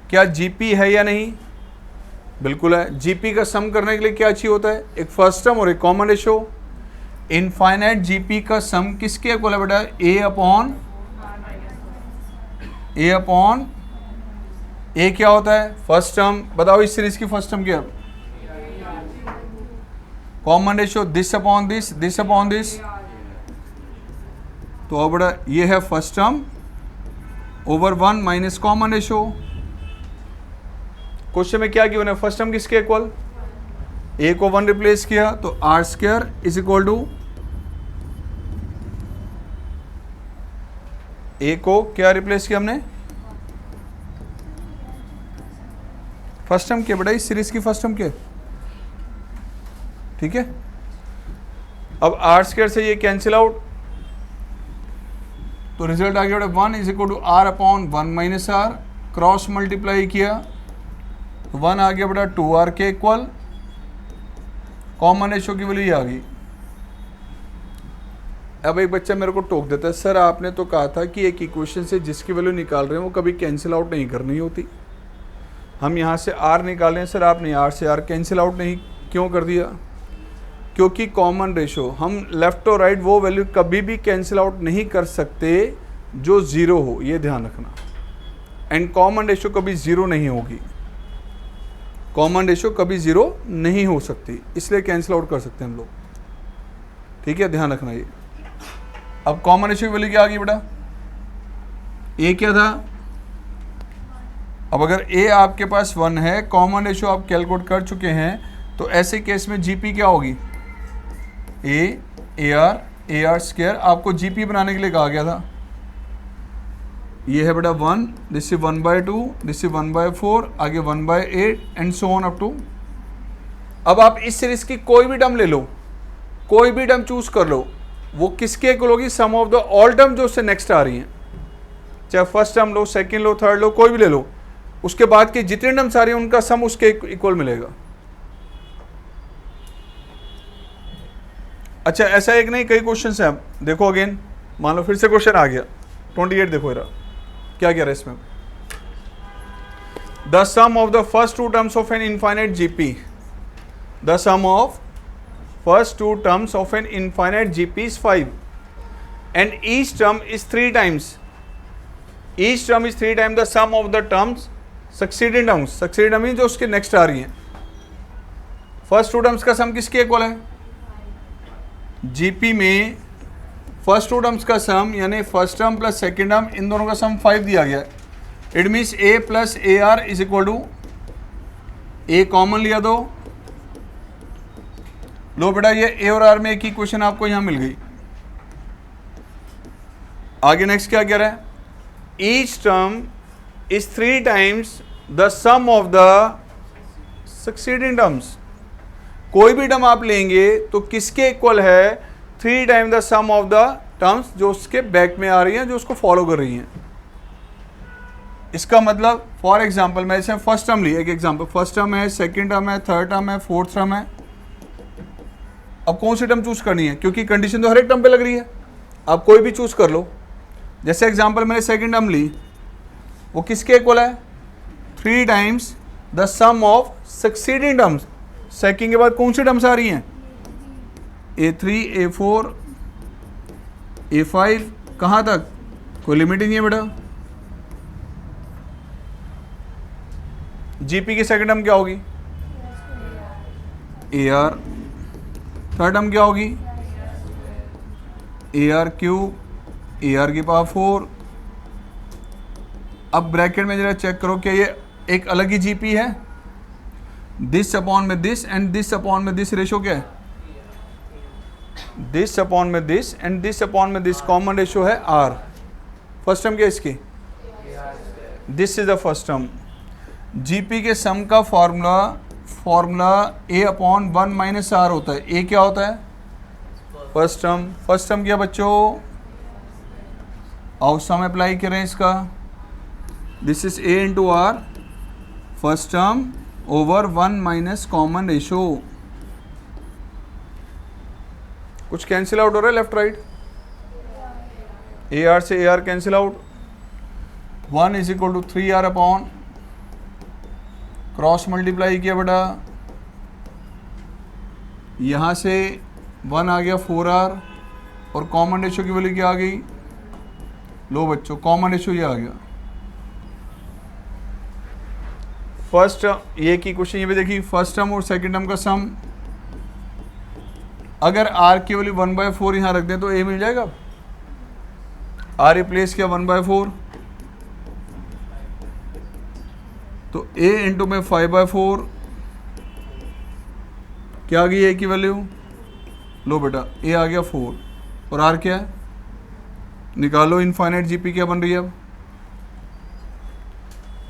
क्या जीपी है या नहीं? बिल्कुल है। जीपी का सम करने के लिए क्या चाहिए होता है? एक फर्स्ट टर्म और एक कॉमन रेशो। इनफाइनाइट जीपी का सम किसके इक्वल है बेटा? ए क्या होता है? First term. बताओ इस सीरीज की फर्स्ट टर्म क्या? Common ratio this upon this, this upon this. तो अब बेटा ये है first term over 1 minus common ratio. Question में क्या गिवन है? फर्स्ट टर्म किसके इक्वल? ए को 1 रिप्लेस किया तो R² इज इक्वल टू ए को क्या रिप्लेस किया हमने? फर्स्ट टर्म क्या बेटा? इस सीरीज की फर्स्ट टर्म क्या? ठीक है। अब R² से ये कैंसिल आउट तो रिजल्ट आ गया बेटा 1 is equal to R upon 1 minus R। Cross multiply किया तो 1 आ गया बेटा 2R के इक्वल। कॉमन रेशो की वैल्यू आ गई। अब एक बच्चा मेरे को टोक देता है, सर आपने तो कहा था कि एक इक्वेशन से जिसकी वैल्यू निकाल रहे हैं वो कभी कैंसिल आउट नहीं करनी होती। हम यहाँ से r निकालें सर, आपने r से r कैंसिल आउट नहीं क्यों कर दिया? क्योंकि कॉमन रेशो हम लेफ़्ट और राइट वो वैल्यू कभी भी कैंसिल आउट नहीं कर सकते जो ज़ीरो हो, ये ध्यान रखना। एंड कॉमन रेशो कभी ज़ीरो नहीं होगी, कॉमन रेशो कभी ज़ीरो नहीं हो सकती, इसलिए कैंसिल आउट कर सकते हैं हम लोग। ठीक है, ध्यान रखना ये। अब कॉमन रेशो की वैल्यू क्या आ गई बेटा? ए क्या था? अब अगर ए आपके पास 1 है, कॉमन रेशो आप कैलकुलेट कर चुके हैं, तो ऐसे केस में जीपी क्या होगी? ए आर स्क्वायर। आपको जीपी बनाने के लिए कहा गया था। ये है बेटा 1, दिस इज 1/2, दिस इज 1/4, आगे 1/8 and so on up to. अब आप इस सीरीज की कोई भी टर्म ले लो, कोई भी टर्म चूज कर लो, वो किसके इक्वल होगी? सम ऑफ द ऑल टर्म जो उससे नेक्स्ट आ रही हैं, चाहे फर्स्ट टर्म लो, सेकंड लो, थर्ड लो, कोई भी ले लो, उसके बाद की जितने टर्म्स आ रही हैं उनका सम उसके इक्वल मिलेगा। अच्छा, ऐसा एक नहीं, कई क्वेश्चन है। देखो अगेन, मान लो फिर से क्वेश्चन आ गया 28, देखो इधर क्या कह रहा है इसमें। The sum of the first two terms of an infinite GP, the sum of first two terms of an infinite GP is 5 and each term is 3 times, each term is 3 time the sum of the terms succeeding terms. Succeeding term जो उसके नेक्स्ट आ रही हैं। फर्स्ट टू टर्म्स का सम किसके इक्वल है? जीपी में फर्स्ट टू टर्म्स का सम यानी first term plus second term, इन दोनों का सम 5 दिया गया है। It means a plus a r is equal to, a common लिया दो, लो बेटा ये ए और आर में एक ही क्वेश्चन आपको यहां मिल गई। आगे नेक्स्ट क्या कह रहा है? Each term is 3 times the sum of the succeeding terms. कोई भी टर्म आप लेंगे तो किसके इक्वल है? 3 time the sum of the terms जो उसके बैक में आ रही हैं, जो उसको फॉलो कर रही हैं। इसका मतलब फॉर एग्जांपल मैं इसे फर्स्ट टर्म ली, एक एग्जांपल, फर्स्ट टर्म है, सेकंड टर्म है, थर्ड टर्म है, फोर्थ टर्म है। अब कौन सी टर्म चूज करनी है? क्योंकि कंडीशन तो हर एक टर्म पे लग रही है, आप कोई भी चूज कर लो। जैसे एग्जांपल मैंने सेकंड टर्म ली, वो किसके इक्वल है? 3 times the sum of succeeding terms. Second के बाद कौन सी टर्म्स आ रही हैं? A3, A4, A5, कहाँ तक? कोई लिमिट ही नहीं है बेटा। जीपी की सेकंड टर्म क्या होगी? AR। थर्ड टर्म क्या होगी? AR क्यूब, AR की पावर 4। अब ब्रैकेट में जरा चेक करो, क्या ये एक अलग ही जीपी है? दिस अपॉन में दिस एंड दिस अपॉन में दिस रेशो क्या है? दिस अपॉन में दिस एंड दिस अपॉन में दिस कॉमन रेशो है R। फर्स्ट टर्म क्या है इसकी? This is the first term. GP के सम का formula A upon 1 minus R होता है। A क्या होता है? First term. फर्स्ट टर्म क्या बच्चों? आओ सम अप्लाई करें इसका। This is A into R, first term over 1 minus common ratio. कुछ कैंसिल आउट हो रहा है लेफ्ट राइट? AR से AR cancel out. 1 is equal to 3R upon, cross multiply किया बेटा, यहाँ से 1 आ गया 4R और कॉमन रेशो की वैल्यू क्या आ गई? लो बच्चों कॉमन रेशो ये आ गया। फर्स्ट ये की क्वेश्चन ये भी देखिए, फर्स्ट टर्म और सेकंड टर्म का सम, अगर R की वैल्यू 1/4 यहाँ रख दें तो A मिल जाएगा। R रिप्लेस किया 1/4 तो A इंटू में 5/4 क्या आ गई A की वैल्यू? लो बेटा A आ गया 4 और R क्या है? निकालो इनफाइनाइट जीपी क्या बन रही है अब?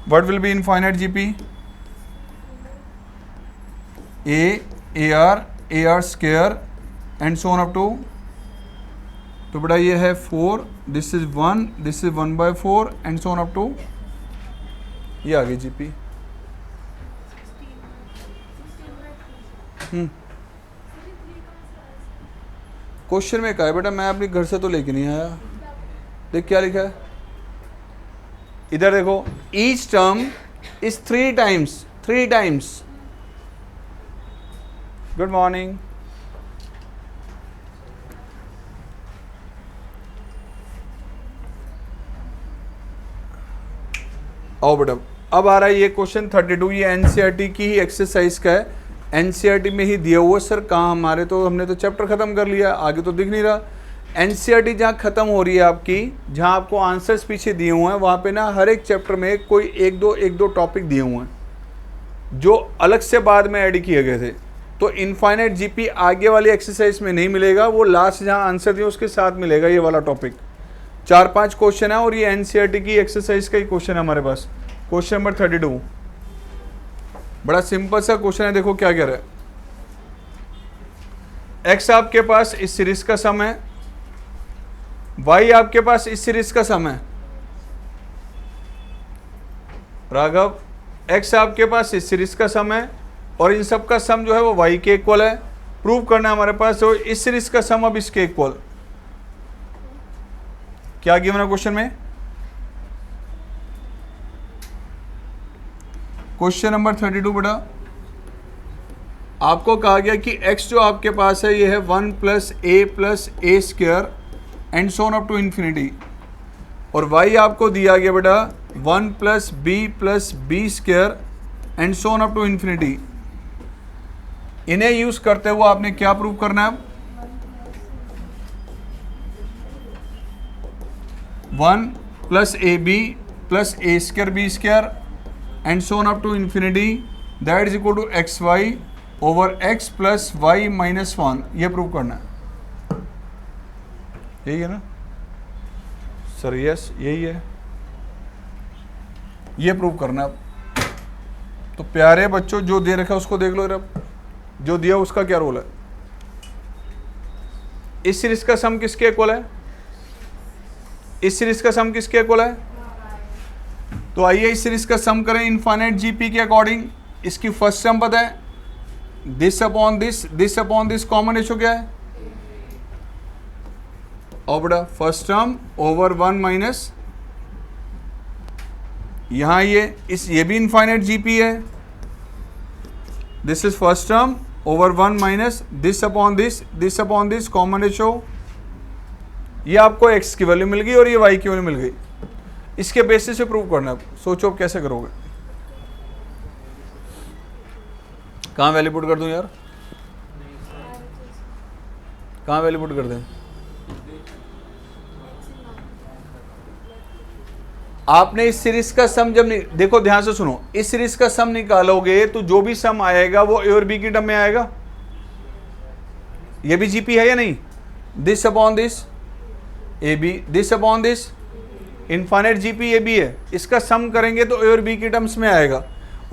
What will be infinite GP? AR square and so on up to. तो बेटा ये है 4, this is 1, this is 1/4 and so on up to, ये आ गई जीपी। क्वेश्चन में कहा है बेटा, मैं अपने घर से तो लेके नहीं आया। देख क्या लिखा है इधर, देखो each term is 3 times. Good morning. आओ बेटा, अब आ रहा है ये क्वेश्चन 32, ये एनसीईआरटी की ही एक्सरसाइज का है, एनसीईआरटी में ही दिया हुआ है। सर कहाँ हमारे, तो हमने तो चैप्टर खत्म कर लिया, आगे तो दिख नहीं रहा। एनसीईआरटी जहाँ खत्म हो रही है आपकी, जहाँ आपको आंसर्स पीछे दिए हुए हैं, वहाँ पे ना हर एक चैप्टर में कोई एक दो टॉपिक दिए हुए हैं जो अलग से बाद में ऐड किए गए थे। तो इनफाइनाइट जीपी आगे वाली एक्सरसाइज में नहीं मिलेगा, वो लास्ट जहाँ आंसर दिए उसके साथ मिलेगा ये वाला टॉपिक। 4-5 क्वेश्चन है और ये एनसीईआरटी की एक्सरसाइज का ही क्वेश्चन है हमारे पास। क्वेश्चन नंबर 32 बड़ा सिंपल सा क्वेश्चन है, देखो क्या कह रहा है। एक्स आपके पास इस सीरीज का सम है, वाई आपके पास इस सीरीज का सम है। राघव, एक्स आपके पास इस सीरीज का सम है और इन सब का सम जो है वो वाई के इक्वल है। प्रूव करना है हमारे पास, तो इस सीरीज का सम अब इसके इक्वल। क्या गिवन है क्वेश्चन में? क्वेश्चन नंबर 32 बेटा, आपको कहा गया कि x जो आपके पास है ये है 1 + a square and so on up to infinity, और y आपको दिया गया बेटा 1 + b square and so on up to infinity. इन्हें यूज करते हुए आपने क्या प्रूव करना है? 1 + ab + a square b square and so on up to infinity, that is equal to xy over x + y - 1। ये प्रूव करना है, यही है ना सर? यस यही है, ये प्रूव करना है। तो प्यारे बच्चों, जो दे रखा है उसको देख लो। अब जो दिया उसका क्या रोल है? इस सीरीज का सम किसके इक्वल है? इस सीरीज का सम किसके इक्वल है? तो आइए इस सीरीज का सम करें इनफाइनाइट जीपी के अकॉर्डिंग। इसकी फर्स्ट टर्म पता है, this upon this common ratio क्या है? और बेटा फर्स्ट टर्म ओवर 1 माइनस, यहां ये भी इनफाइनाइट जीपी है। This is first term over 1 minus this upon this common ratio. ये आपको x की वैल्यू मिल गई और ये y की वैल्यू मिल गई। इसके बेसिस पे प्रूव करना है। सोचो अब कैसे करोगे? कहाँ वैल्यू पुट कर दूं यार? कहाँ वैल्यू पुट कर दें? आपने इस सीरीज का सम जब देखो ध्यान से सुनो, इस सीरीज का सम निकालोगे तो जो भी सम आएगा वो ए और बी की टर्म में आएगा। ये भी जीपी है या नहीं? This upon this a b, this upon this infinite GP ये भी है। इसका सम करेंगे तो ए और बी की टर्म्स में आएगा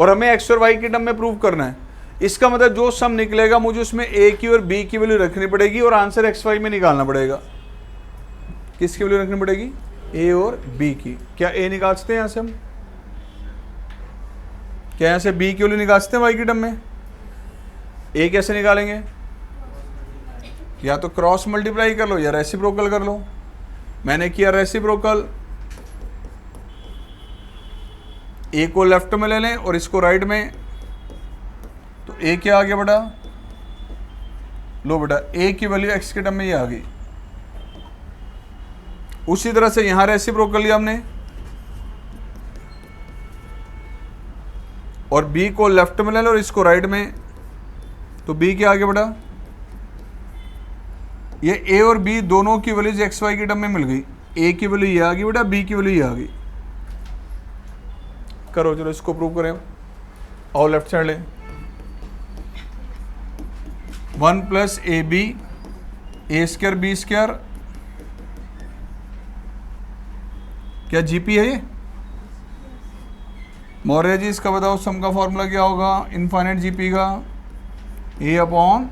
और हमें एक्स और वाई की टर्म में प्रूव करना है। इसका मतलब जो सम निकलेगा मुझे उसमें ए की और बी की वैल्यू रखनी पड़ेगी और आंसर एक्स वाई में निकालना पड़ेगा। किसकी वैल्यू रखनी पड़ेगी? ए और बी की। क्या ए निकाल सकते हैं यहाँ से हम? क्या यहाँ से बी की वैल्यू निकाल सकते हैं वाई की टर्म में? ए कैसे निकालेंगे? या तो क्रॉस मल्टीप्लाई कर लो या रेसिप्रोकल कर लो। मैंने किया रेसिप्रोकल, ए को लेफ्ट में ले लें और इसको राइट में, तो ए क्या आ गया बेटा? लो बेटा ए की वैल्यू एक्स के टर्म में ये आ गई। उसी तरह से यहां रेसिप्रोकल लिया हमने और बी को लेफ्ट में ले लो और इसको राइट में, तो बी क्या आ गया बेटा? ये ए और बी दोनों की वैल्यूज एक्स वाई की टर्म में मिल गई। ए की वैल्यू ये आ गई बेटा, बी की वैल्यू ये आ गई। करो चलो इसको प्रूव करें। और लेफ्ट साइड ले 1 + ab a square b square, क्या जीपी है ये? मौर्य जी इसका बताओ सम का फॉर्मूला क्या होगा इनफाइनाइट जीपी का? a अपॉन,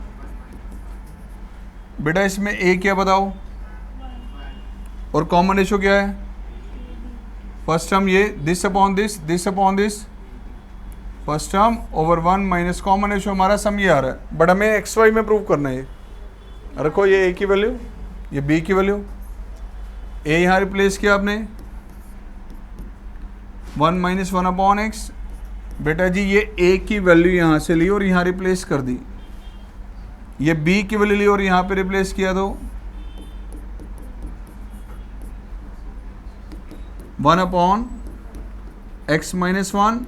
बेटा इसमें a क्या बताओ और कॉमन रेशो क्या है? फर्स्ट टर्म ये this upon this first term over 1 minus common ratio, हमारा सम ये आ रहा है। बट हमें एक्स वाई में प्रूव करना है। ये रखो, ये ए की वैल्यू, ये बी की वैल्यू, ए यहाँ रिप्लेस किया आपने 1 - 1 अपॉन एक्स बेटा जी ये a की वैल्यू यहाँ से ली और यहाँ रिप्लेस कर दी, ये b की वैल्यू ली और यहाँ पे रिप्लेस किया, तो 1/x-1,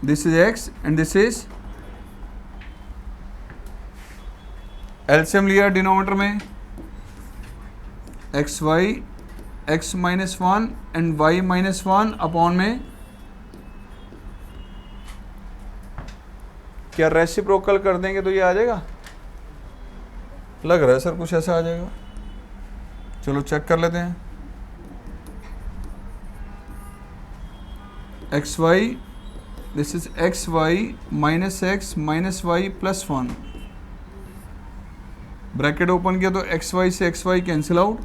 this is x and this is LCM लिया डिनोमिनेटर में xy x-1 and y-1 upon में क्या रेसिप्रोकल कर देंगे तो ये आ जाएगा, लग रहा है सर कुछ ऐसा आ जाएगा, चलो चेक कर लेते हैं। xy this is xy minus x minus y plus 1, bracket open किया तो xy से xy cancel out,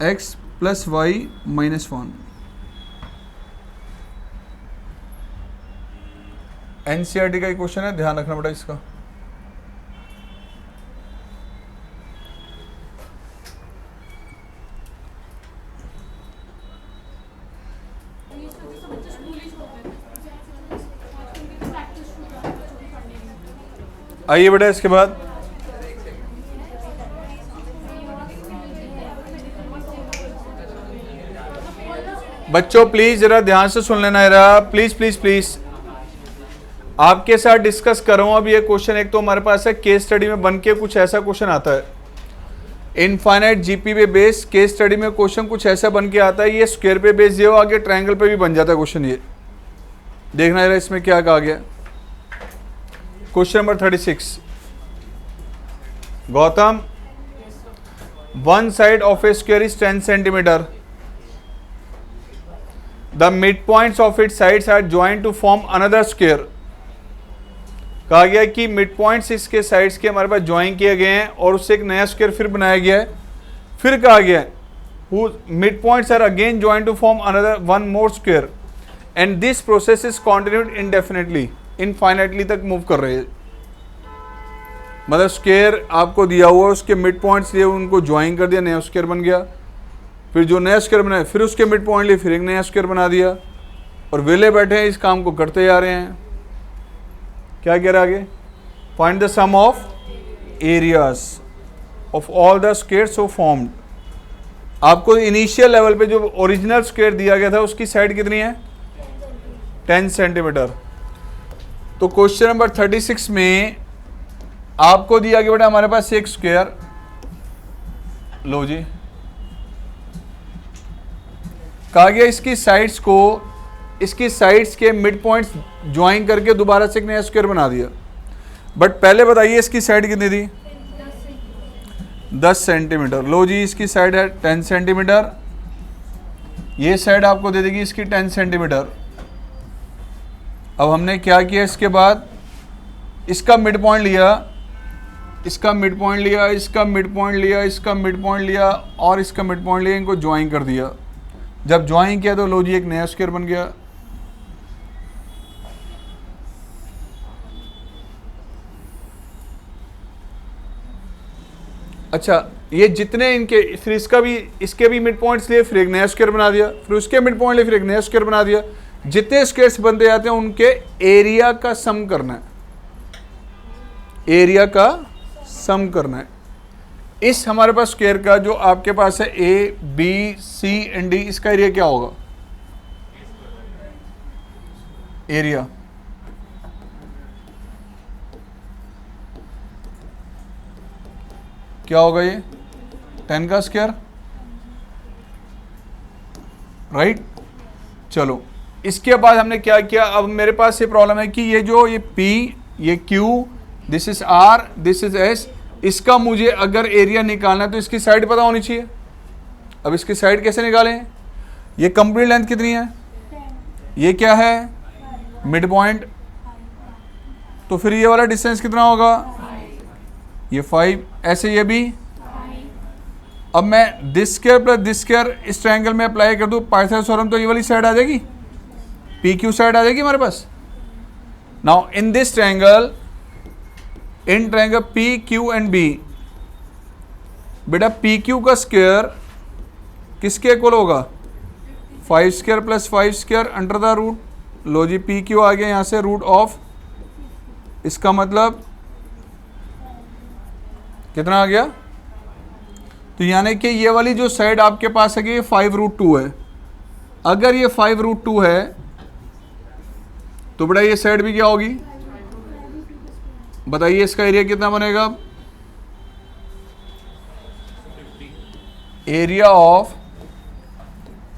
x plus y minus 1। NCERT का एक क्वेश्चन है, ध्यान रखना बेटा इसका। आइए बेटा इसके बाद बच्चों प्लीज जरा ध्यान से सुन लेना जरा, प्लीज प्लीज प्लीज, आपके साथ डिस्कस कर रहा हूं। अब ये क्वेश्चन एक तो हमारे पास है केस स्टडी में बन के कुछ ऐसा क्वेश्चन आता है, इनफाइनाइट जीपी पे बेस केस स्टडी में क्वेश्चन कुछ ऐसा बन के आता है, ये स्क्वायर पे बेस ये आगे ट्रायंगल पे भी बन जाता है क्वेश्चन। ये देखना जरा इसमें क्या कहा गया। Question number 36, Gautam, one side of a square is 10 centimetre, the mid points of it sides are joint to form another square. कहा गया कि मिड पॉइंट्स इसके साइड्स के हमारे पास ज्वाइन किए गए हैं और उससे एक नया स्क्वायर फिर बनाया गया है। फिर कहा गया है mid points are again join to form another one more square and this process is continued indefinitely, infinitely तक मूव कर रहे हैं। मतलब स्क्वायर आपको दिया हुआ, उसके मिड पॉइंट्स लिए उनको ज्वाइन कर दिया, नया स्क्वायर बन गया। फिर जो नया स्क्वायर बनाया फिर उसके मिड पॉइंट लिए फिर एक नया स्क्वायर बना दिया, और वेले बैठे हैं इस काम को करते जा रहे हैं। क्या कह रहा है आगे, find the sum of areas of all the squares so formed. आपको इनिशियल लेवल पे जो ओरिजिनल स्क्वायर दिया गया था उसकी साइड कितनी है, 10 सेंटीमीटर। तो क्वेश्चन नंबर 36 में आपको दिया गया बेटा हमारे पास एक स्क्वायर, लो जी, कहा गया इसकी साइड्स को, इसकी साइड्स के मिड पॉइंट्स ज्वाइन करके दोबारा से एक नया स्क्वायर बना दिया। बट पहले बताइए इसकी साइड कितनी थी, 10 सेंटीमीटर। लो जी इसकी साइड है 10 सेंटीमीटर, ये साइड आपको दे देगी इसकी 10 सेंटीमीटर। अब हमने क्या किया, इसके बाद इसका मिड पॉइंट लिया, इसका मिड पॉइंट लिया, इसका मिड पॉइंट लिया, इसका मिड पॉइंट लिया और इसका मिड पॉइंट लिया, इनको ज्वाइन कर दिया। जब ज्वाइन किया तो लो जी एक नया स्क्वायर बन गया। अच्छा, ये जितने इनके, फिर इसका भी, इसके भी मिड पॉइंट्स लिए फिर एक नया स्क्वायर बना दिया, फिर उसके मिड पॉइंट लिए फिर एक नया स्क्वायर बना दिया। जितने स्क्वायर्स बनते जाते हैं उनके एरिया का सम करना है, एरिया का सम करना है। इस हमारे पास स्क्वायर का जो आपके पास है A B C and D, इसका एरिया क्या होगा, एरिया क्या होगा, ये 10 का स्क्वायर, राइट। चलो इसके बाद हमने क्या किया, अब मेरे पास ये प्रॉब्लम है कि ये जो ये P, ये Q, this is R, this is S, इसका मुझे अगर एरिया निकालना है तो इसकी साइड पता होनी चाहिए। अब इसकी साइड कैसे निकालें, ये कंप्लीट लेंथ कितनी है, ये क्या है मिड पॉइंट, तो फिर ये वाला डिस्टेंस कितना होगा, ये 5, ऐसे ये भी। अब मैं this square plus this square इस ट्रायंगल में अप्लाई कर दूं पाइथागोरस थ्योरम, तो ये वाली साइड आ जाएगी, पी क्यू साइड आ जाएगी हमारे पास। Now in this triangle, in triangle P Q and B, बेटा पी क्यू का स्क्वायर किसके इक्वल होगा, 5 square plus 5 square under the root, लो जी पी क्यू आ गया यहाँ से रूट ऑफ, इसका मतलब कितना आ गया, तो यानी कि ये वाली जो साइड आपके पास है कि ये 5√2 है। अगर ये 5√2 है तो बेटा ये साइड भी क्या होगी, बताइए इसका एरिया कितना बनेगा, area of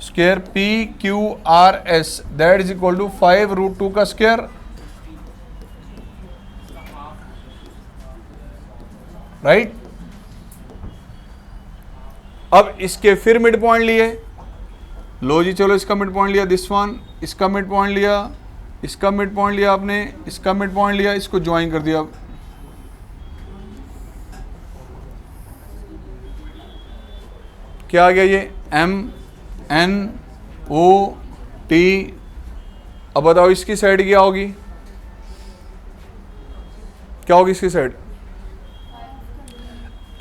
square P Q R S that is equal to 5√2 का स्क्वायर, राइट। अब इसके फिर मिड पॉइंट लिए, लो जी चलो इसका मिड पॉइंट लिया, दिस वन, इसका मिड पॉइंट लिया, इसका मिड पॉइंट लिया आपने, इसका मिड पॉइंट लिया, इसको ज्वाइन कर दिया। क्या आ गया ये एम एन ओ टी। अब बताओ इसकी साइड क्या होगी, क्या होगी इसकी साइड,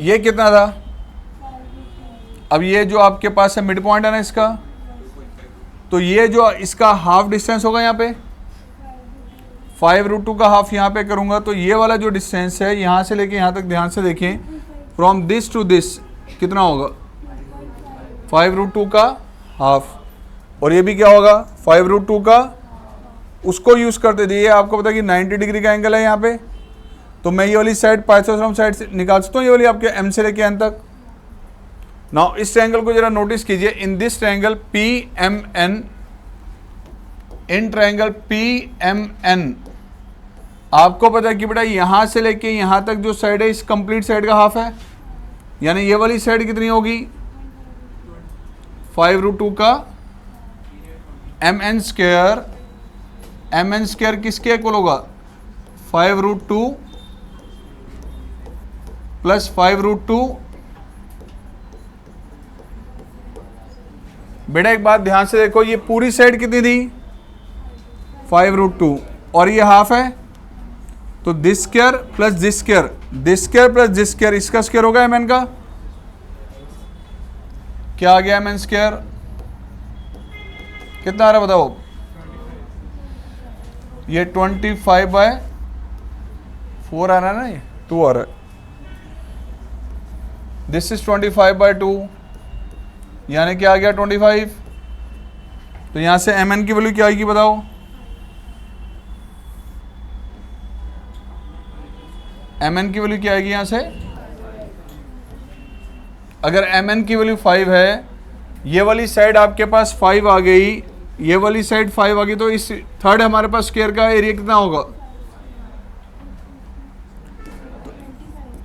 ये कितना था, अब ये जो आपके पास है मिड पॉइंट है ना इसका, तो ये जो इसका हाफ डिस्टेंस होगा यहाँ पे 5√2 का हाफ यहाँ पे करूँगा, तो ये वाला जो डिस्टेंस है यहाँ से लेके यहाँ तक, ध्यान से देखें, फ्रॉम दिस टू दिस कितना होगा 5√2 का हाफ, और ये भी क्या होगा 5√2 का, उसको यूज़ करते थे, ये आपको पता है कि 90 डिग्री का एंगल है यहाँ पे, तो मैं ये वाली साइड पाइथागोरस साइड से निकाल सकता हूँ, ये वाली आपके एम से लेके एन तक। नाउ इस ट्रायंगल को जरा नोटिस कीजिए, in this triangle P M N, in triangle P M N आपको पता है कि बेटा यहाँ से लेके यहाँ तक जो साइड है इस कंप्लीट साइड का हाफ है, यानी ये वाली साइड कितनी होगी 5√2 का M N square, M N square किसके इक्वल होगा 5√2 प्लस 5√2। बेटा एक बात ध्यान से देखो, ये पूरी साइड कितनी थी 5√2 और ये हाफ है, तो this square plus this square, this square plus this square, इसका स्क्वायर होगा एम एन का, क्या आ गया एम एन स्क्वायर, कितना आ रहा है बताओ, ये 25/4 आ रहा है ना, ये 2 आ रहा है, दिस इज 25/2, यानी क्या आ गया 25, तो यहां से एम एन की वैल्यू क्या आएगी बताओ, एम एन की वैल्यू क्या आएगी यहां से, अगर एम एन की वैल्यू 5 है, ये वाली साइड आपके पास 5 आ गई, ये वाली साइड 5 आ गई, तो इस थर्ड हमारे पास स्क्वायर का एरिया कितना होगा,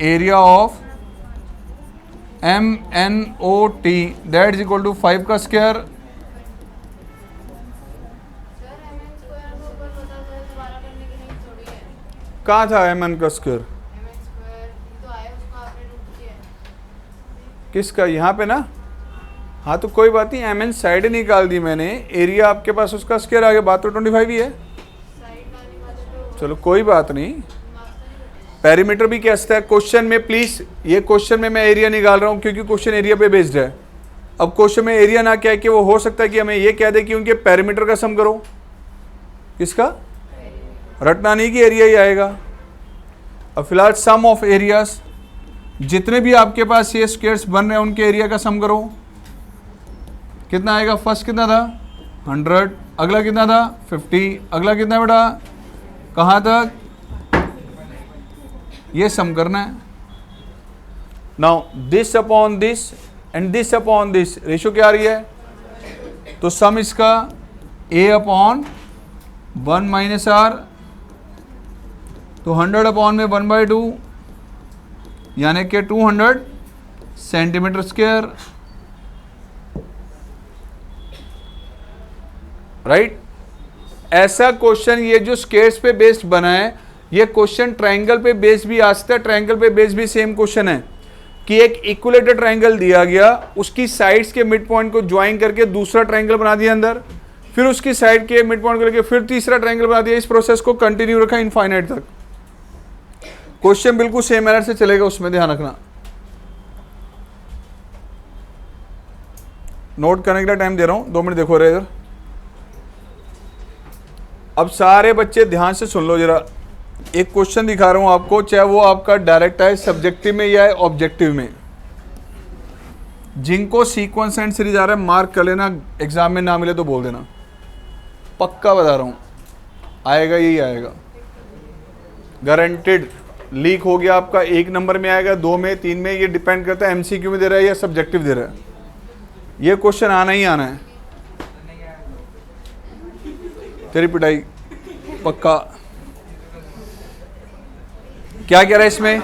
area of M N O T that is equal to 5 का स्क्वायर, कहाँ था एम एन का स्क्वायर, किसका, यहाँ पे ना, हाँ तो कोई बात नहीं, एम एन साइड निकाल दी मैंने, एरिया आपके पास उसका स्क्वायर आ गया, बात तो 25 ही है, चलो कोई बात नहीं, पेरीमीटर भी कैसा है क्वेश्चन में, प्लीज ये क्वेश्चन में मैं एरिया निकाल रहा हूँ क्योंकि क्वेश्चन एरिया पे बेस्ड है। अब क्वेश्चन में एरिया ना क्या है कि वो हो सकता है कि हमें ये कह दे कि उनके पेरीमीटर का सम करो, किसका, रटना नहीं कि एरिया ही आएगा। अब फिलहाल सम ऑफ एरियाज, जितने भी आपके पास ये स्क्वायर्स बन रहे हैं उनके एरिया का सम करो, कितना आएगा, फर्स्ट कितना था 100, अगला कितना था 50, अगला कितना बेटा, कहाँ तक, ये सम करना है। Now this upon this and this upon this, ratio क्या आ रही है, तो सम इसका a अपॉन 1 माइनस आर, तो 100 अपॉन में 1/2 यानी कि 200 सेंटीमीटर स्क्वायर, राइट। ऐसा क्वेश्चन ये जो स्क्वायर्स पे बेस्ड बना है, ये क्वेश्चन ट्रायंगल पे बेस्ड भी आ सकता है, ट्रायंगल पे बेस्ड भी सेम क्वेश्चन है कि एक इक्विलेटरल ट्रायंगल दिया गया, उसकी साइड्स के मिड पॉइंट को ज्वाइन करके दूसरा ट्रायंगल बना दिया अंदर, फिर उसकी साइड के मिड पॉइंट को लेके फिर तीसरा ट्रायंगल बना दिया, इस प्रोसेस को कंटिन्यू रखा इनफाइनाइट तक। क्वेश्चन बिल्कुल सेम मैनर से चलेगा, उसमें ध्यान रखना। नोट करने के लिए टाइम दे रहा हूँ, 2 मिनट देखो रहे इधर। अब सारे बच्चे ध्यान से सुन लो जरा, एक क्वेश्चन दिखा रहा हूँ आपको, चाहे वो आपका डायरेक्ट है सब्जेक्टिव में या ऑब्जेक्टिव में। जिनको सीक्वेंस एंड सीरीज आ रहा है मार्क कर लेना, एग्जाम में ना मिले तो बोल देना, पक्का बता रहा हूँ आएगा, यही आएगा गारंटेड। लीक हो गया आपका, 1 नंबर में आएगा, 2 में, 3 में, ये डिपेंड करता है एमसीक्यू में दे रहा है या सब्जेक्टिव दे रहा है। ये क्वेश्चन आना ही आना है, तेरी पिटाई पक्का। क्या कह रहा है इसमें?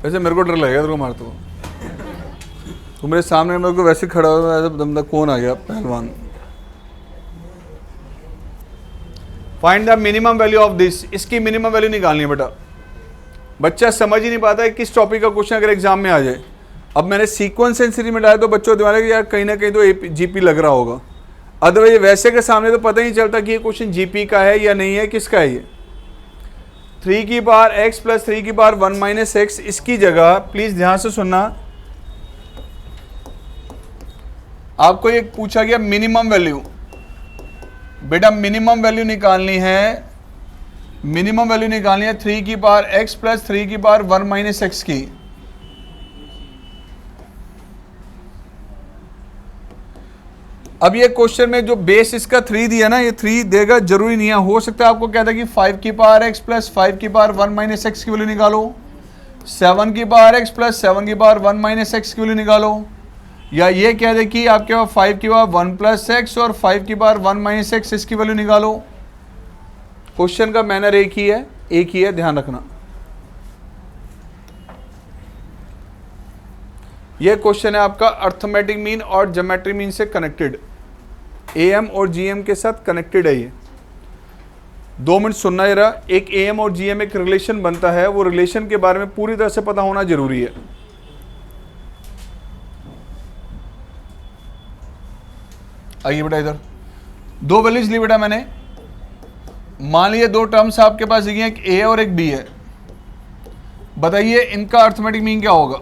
वैसे मेरे को डर लगेगा तेरे को मारते हो, तो मेरे सामने मेरे को वैसे खड़ा हुआ है बंदा, कौन आ गया पहलवान। Find the minimum value of this, इसकी मिनिमम वैल्यू निकालनी है बेटा। बच्चा समझ ही नहीं पाता है किस टॉपिक का क्वेश्चन अगर एग्जाम में आ जाए। अब मैंने सीक्वेंस एंड सीरीज में डाला तो बच्चों दिमाग में यार कहीं ना कहीं तो जीपी लग रहा होगा, अदरवाइज वैसे के सामने तो पता ही नहीं चलता कि ये क्वेश्चन जीपी का है या नहीं है, किसका है ये। 3 की पावर x प्लस 3 की पावर 1 माइनस एक्स, इसकी जगह प्लीज ध्यान से सुनना, आपको ये पूछा गया मिनिमम वैल्यू। बेटा मिनिमम वैल्यू निकालनी है, मिनिमम वैल्यू निकालनी है 3 की पावर x प्लस 3 की पावर 1 माइनस एक्स की। अब ये क्वेश्चन में जो बेस इसका 3 दिया ना, ये 3 देगा जरूरी नहीं है, हो सकता है आपको कहता है कि 5 की पावर x प्लस 5 की पावर 1 माइनस एक्स की वैल्यू निकालो, 7 की पावर x प्लस 7 की पावर 1 माइनस एक्स की वैल्यू निकालो, या ये कह दे कि आपके पास 5 की पावर 1 प्लस एक्स और 5 की पावर 1 माइनस एक्स इसकी वैल्यू निकालो। क्वेश्चन का मैनर एक ही है, ध्यान रखना। ये क्वेश्चन है आपका अर्थमेटिक मीन और ज्योमेट्रिक मीन से कनेक्टेड, एएम और जीएम के साथ कनेक्टेड है ये। 2 मिनट सुनना जरा, एक एएम और जीएम एक रिलेशन बनता है, वो रिलेशन के बारे में पूरी तरह से पता होना जरूरी है। आइए बेटा इधर, 2 वैल्यूज ली बेटा मैंने, मान लीजिए 2 टर्म्स आपके पास दिए, एक ए और एक बी है। बताइए इनका अर्थमेटिक मीन क्या होगा?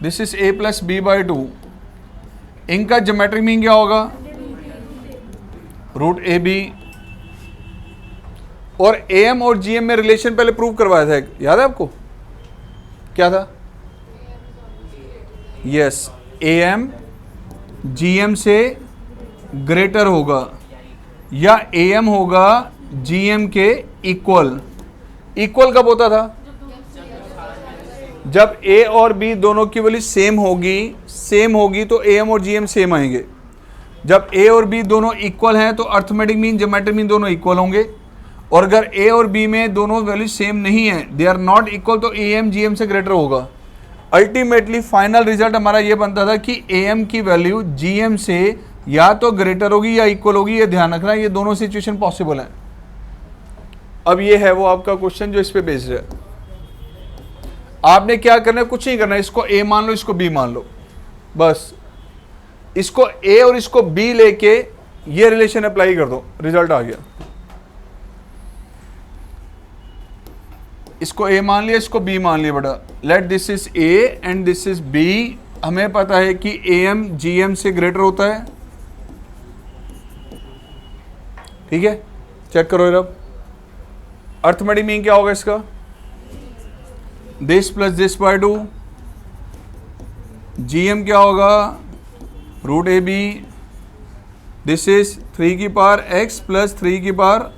This is a plus b by 2। इनका ज्योमेट्रिक मीन क्या होगा? Root a b. और एम और जीएम में रिलेशन पहले प्रूव करवाया था, याद है आपको? क्या था? यस, एम जीएम से ग्रेटर होगा या एम होगा जीएम के इक्वल। इक्वल कब होता था? जब ए और बी दोनों की वैल्यू सेम होगी तो एम और जीएम सेम आएंगे। जब ए और बी दोनों इक्वल हैं तो अर्थमेटिक मीन ज्योमेट्रिक मीन दोनों इक्वल होंगे। और अगर ए और बी में दोनों वैल्यू सेम नहीं है, दे आर नॉट इक्वल, तो ए एम जी एम से ग्रेटर होगा। अल्टीमेटली फाइनल रिजल्ट हमारा ये बनता था कि ए एम की वैल्यू जी एम से या तो ग्रेटर होगी या इक्वल होगी। ये ध्यान रखना, ये दोनों सिचुएशन पॉसिबल है। अब ये है वो आपका क्वेश्चन जो इस पे बेस्ड है। आपने क्या करना है? कुछ नहीं करना है, इसको ए मान लो, इसको बी मान लो, बस इसको ए और इसको बी लेके ये रिलेशन अप्लाई कर दो, रिजल्ट आ गया। इसको ए मान लिया, इसको बी मान लिया बेटा। Let this is a and this is b. हमें पता है कि ए एम जी एम से ग्रेटर होता है, ठीक है? चेक करो अब अर्थमेटिक मीन क्या होगा इसका? This plus this by 2। GM क्या होगा? Root a b. This is 3 की पावर x प्लस 3 की पावर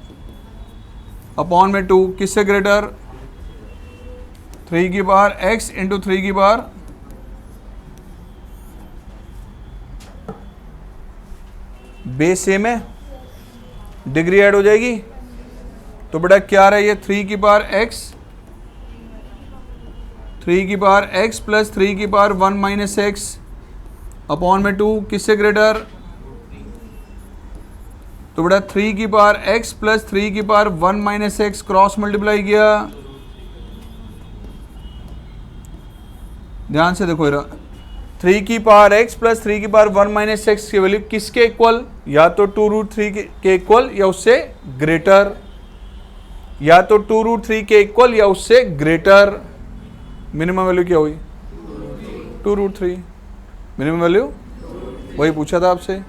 अपॉन में 2। किससे ग्रेटर? 3 की पावर x इंटू 3 की पावर बेस सेम है, डिग्री ऐड हो जाएगी। तो बेटा क्या रहा है ये? 3 की पावर x, 3 की पावर x प्लस 3 की पावर 1 माइनस एक्स अपॉन में 2। किससे ग्रेटर? तो बेटा 3 की पावर x प्लस 3 की power 1 minus x cross multiply किया। ध्यान से देखो इधर, 3 की पावर x प्लस 3 की पावर 1 माइनस एक्स की वैल्यू किसके इक्वल? या तो 2√3 के इक्वल या उससे ग्रेटर, या तो 2√3 के इक्वल या उससे ग्रेटर। मिनिमम वैल्यू क्या हुई 2√3, मिनिमम वैल्यू वही पूछा था आपसे।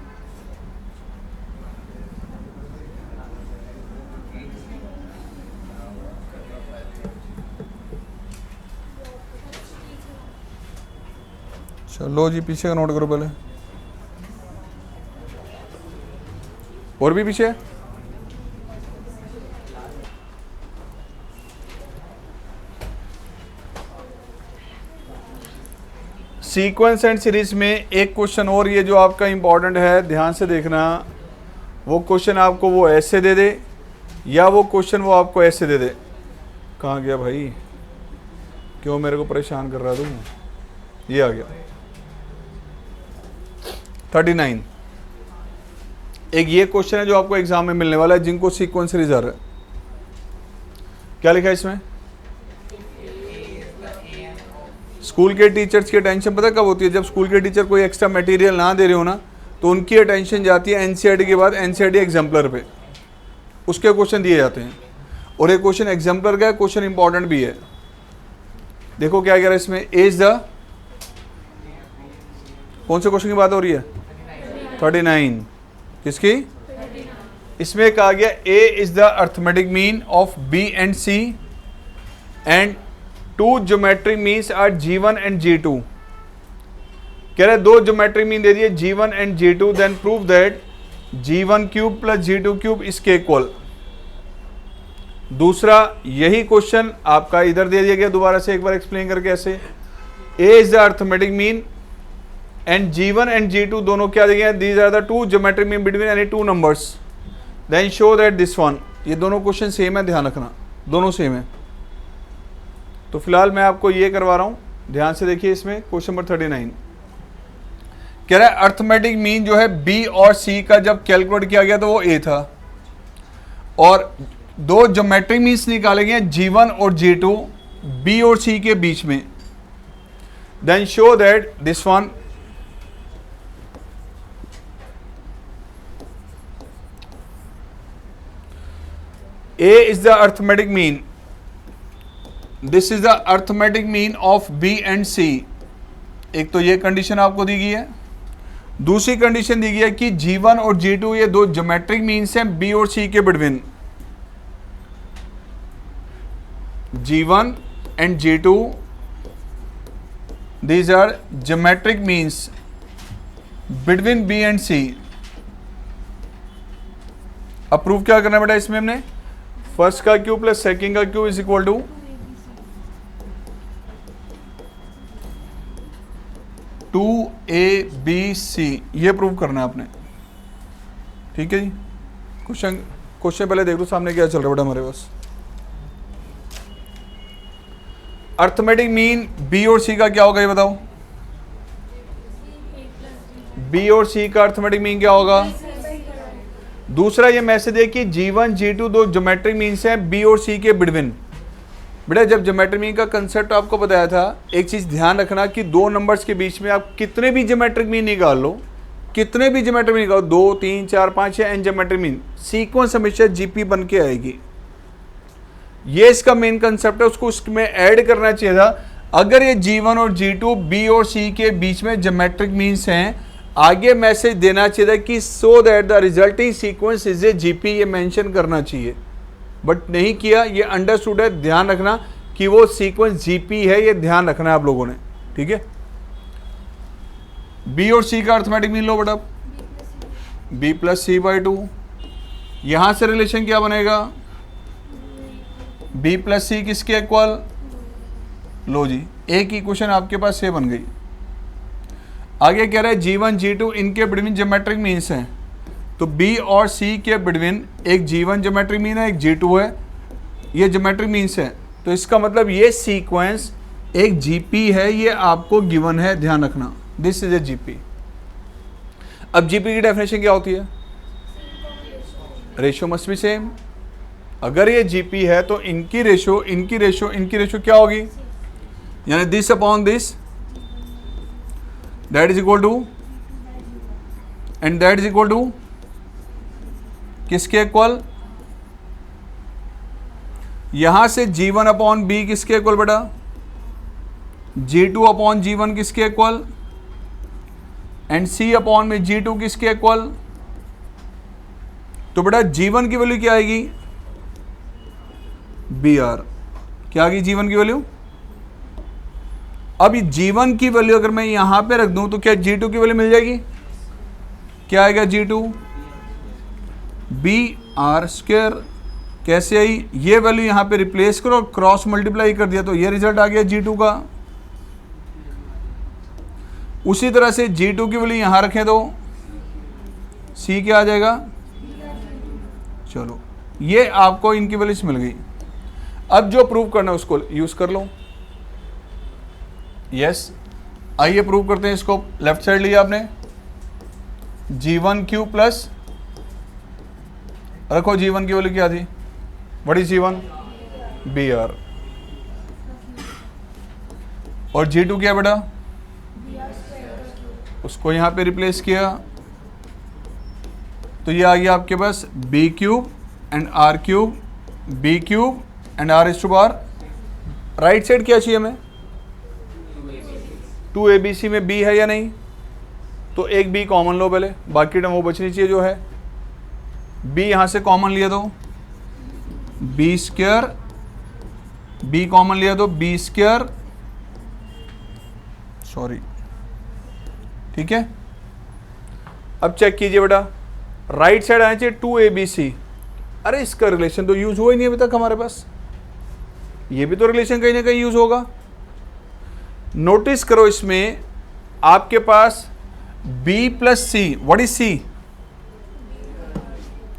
चलो जी पीछे का नोट करो पहले, और भी पीछे। सीक्वेंस एंड सीरीज में एक क्वेश्चन और ये जो आपका इंपॉर्टेंट है, ध्यान से देखना। वो क्वेश्चन आपको वो ऐसे दे दे या वो क्वेश्चन वो आपको ऐसे दे दे। कहाँ गया भाई, क्यों मेरे को परेशान कर रहा तुम? ये आ गया 39। एक ये क्वेश्चन है जो आपको एग्जाम में मिलने वाला है, जिनको सीक्वेंस सीरीज आ रहा है। क्या लिखा है इसमें? स्कूल के टीचर्स की अटेंशन पता कब होती है? जब स्कूल के टीचर कोई एक्स्ट्रा मटेरियल ना दे रहे हो ना, तो उनकी अटेंशन जाती है एनसीईआरटी के बाद एनसीईआरटी एग्जाम्पलर पे, उसके क्वेश्चन दिए जाते हैं। और एक क्वेश्चन एग्जाम्पलर का क्वेश्चन इंपॉर्टेंट भी है। देखो क्या कह रहा है इसमें, एज द, कौन से क्वेश्चन की बात हो रही है? 39। किसकी? इसमें कहा गया a is the arithmetic mean of b and c and two geometric means are G1 and G2। कह रहे दो ज्योमेट्रिक मीन दे दिए G1 and G2, then prove that G1 cube plus G2 cube इसके इक्वल। दूसरा यही क्वेश्चन आपका इधर दे दिया गया, दोबारा से एक बार एक्सप्लेन करके ऐसे, a is the arithmetic mean and G1 and G2 दोनों क्या दिए? These are the two geometric mean between any two numbers, then show that this one. ये दोनों क्वेश्चन सेम है, ध्यान रखना, दोनों सेम है। तो फिलहाल मैं आपको ये करवा रहा हूं, ध्यान से देखिए। इसमें क्वेश्चन नंबर 39 कह रहा है अर्थमेटिक मीन जो है बी और सी का जब कैलकुलेट किया गया तो वो ए था, और दो ज्योमेट्रिक मीन्स निकाले गए G1 और G2 बी और सी के बीच में, then show that this one. A is the arithmetic mean, this is the arithmetic mean of B and C। एक तो ये कंडीशन आपको दी गई है। दूसरी कंडीशन दी गई है कि G1 और G2 ये दो ज्योमेट्रिक मीन्स हैं B और C के between. G1 and G2 these are geometric means between B and C। अब प्रूफ क्या करना बेटा इसमें? हमने फर्स्ट का क्यूब प्लस सेकंड का cube is equal to 2ABC, ये प्रूव करना है आपने। ठीक है जी। क्वेश्चन पहले देख लो सामने क्या चल रहा है बेटा हमारे पास। अर्थमेटिक मीन बी और सी का क्या होगा ये बताओ? बी और सी का अर्थमेटिक मीन क्या होगा? दूसरा ये मैसेज है कि G1 G2 दो ज्योमेट्रिक मीन्स हैं बी और सी के बिटवीन। बेटा जब ज्योमेट्रिक मीन का कंसेप्ट आपको बताया था, एक चीज ध्यान रखना कि दो नंबर्स के बीच में आप कितने भी ज्योमेट्रिक मीन निकाल लो, कितने भी ज्योमेट्रिक मीन निकालो, 2 3 4 5 6 एन ज्योमेट्रिक मीन, सीक्वेंस हमेशा जीपी बन के आएगी। ये इसका मेन कंसेप्ट है, उसको उसमें ऐड करना चाहिए था। अगर ये G1 और G2 बी और सी के बीच में ज्योमेट्रिक मीन्स हैं, आगे मैसेज देना चाहिए था कि so that the resulting sequence is a GP, ये मेंशन करना चाहिए, बट नहीं किया। ये अंडरस्टूड है, ध्यान रखना कि वो सीक्वेंस जीपी है, ये ध्यान रखना है आप लोगों ने। ठीक है। बी और सी का अर्थमेटिक मीन लो बेटा, बी प्लस सी बाई 2। यहां से रिलेशन क्या बनेगा? बी प्लस सी किसके इक्वल? लो जी, एक इक्वेशन आपके पास ये बन गई। आगे कह रहा है G1 G2 इनके बिटवीन ज्योमेट्रिक मीन्स हैं, तो B और C के बिटवीन एक G1 ज्योमेट्रिक मीन है, एक G2 है, ये ज्योमेट्रिक मीन्स है। तो इसका मतलब ये सीक्वेंस एक GP है, ये आपको गिवन है, ध्यान रखना। This is A GP। अब GP की डेफिनेशन क्या होती है? Ratio must be same. अगर ये GP है तो इनकी रेशियो इनकी रेशियो इनकी रेशियो क्या होगी? यानी this upon this, that is equal to, and that is equal to किसके इक्वल? यहां से G1 अपॉन बी किसके इक्वल बेटा? G2 अपॉन G1 किसके इक्वल, एंड C अपॉन में G2 किसके इक्वल। तो बेटा G1 की वैल्यू क्या आएगी, BR। क्या आ गई G1 की वैल्यू। अब G1 की वैल्यू अगर मैं यहां पे रख दूं तो क्या G2 की वैल्यू मिल जाएगी। क्या आएगा G2, BR²। कैसे आई, ये वैल्यू यहां पे रिप्लेस करो, क्रॉस मल्टीप्लाई कर दिया तो ये रिजल्ट आ गया G2 का। उसी तरह से G2 की वैल्यू यहां रखें तो C क्या आ जाएगा। चलो ये आपको इनकी वैल्यूज मिल गई। अब जो प्रूव करना है उसको यूज कर लो। यस, आइए प्रूव करते हैं इसको। लेफ्ट साइड लिया आपने, G1 क्यूब प्लस, रखो G1 की वैल्यू क्या थी, व्हाट इज G1, BR। और G2 क्या बेटा, उसको यहां पे रिप्लेस किया तो ये आ गया आपके पास B cube and R cube, B cube and R is to R। Right side क्या चाहिए हमें, 2ABC में B है या नहीं, तो एक B कॉमन लो पहले, बाकी टर्म वो बचनी चाहिए जो है। B यहां से कॉमन लिया तो B², B कॉमन लिया तो B², सॉरी, ठीक है। अब चेक कीजिए बेटा, राइट साइड आना चाहिए 2ABC। अरे इसका रिलेशन तो यूज हुआ ही नहीं अभी तक हमारे पास, ये भी तो रिलेशन कहीं ना कहीं यूज होगा। नोटिस करो इसमें आपके पास B plus C, what is C,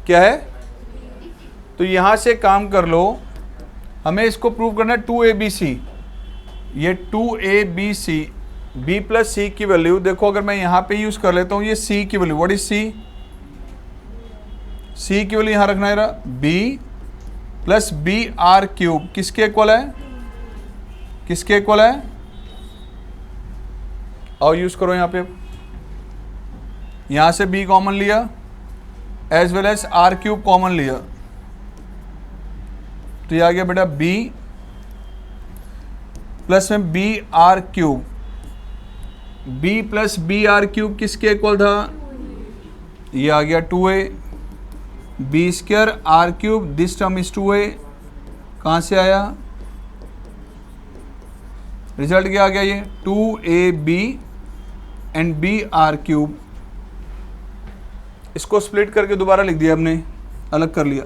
क्या है। तो यहां से काम कर लो, हमें इसको प्रूव करना है 2ABC। ये 2ABC, B प्लस C की वैल्यू देखो, अगर मैं यहां पे यूज कर लेता हूं ये C की value, what is C, C की वैल्यू यहां रखना है B प्लस BR क्यूब किसके इक्वल है, किसके इक्वल है। और यूज करो यहां पे, यहां से B कॉमन लिया as well as R cube common लिया, तो ये आ गया बेटा B प्लस में BR cube, B plus BR cube किसके इक्वल था, ये आ गया 2A, B² R cube, this term is 2A। कहां से आया, रिजल्ट क्या आ गया, ये 2AB एंड BR क्यूब। इसको स्प्लिट करके दोबारा लिख दिया हमने, अलग कर लिया।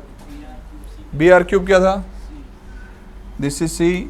BR क्यूब क्या था, दिस इज C,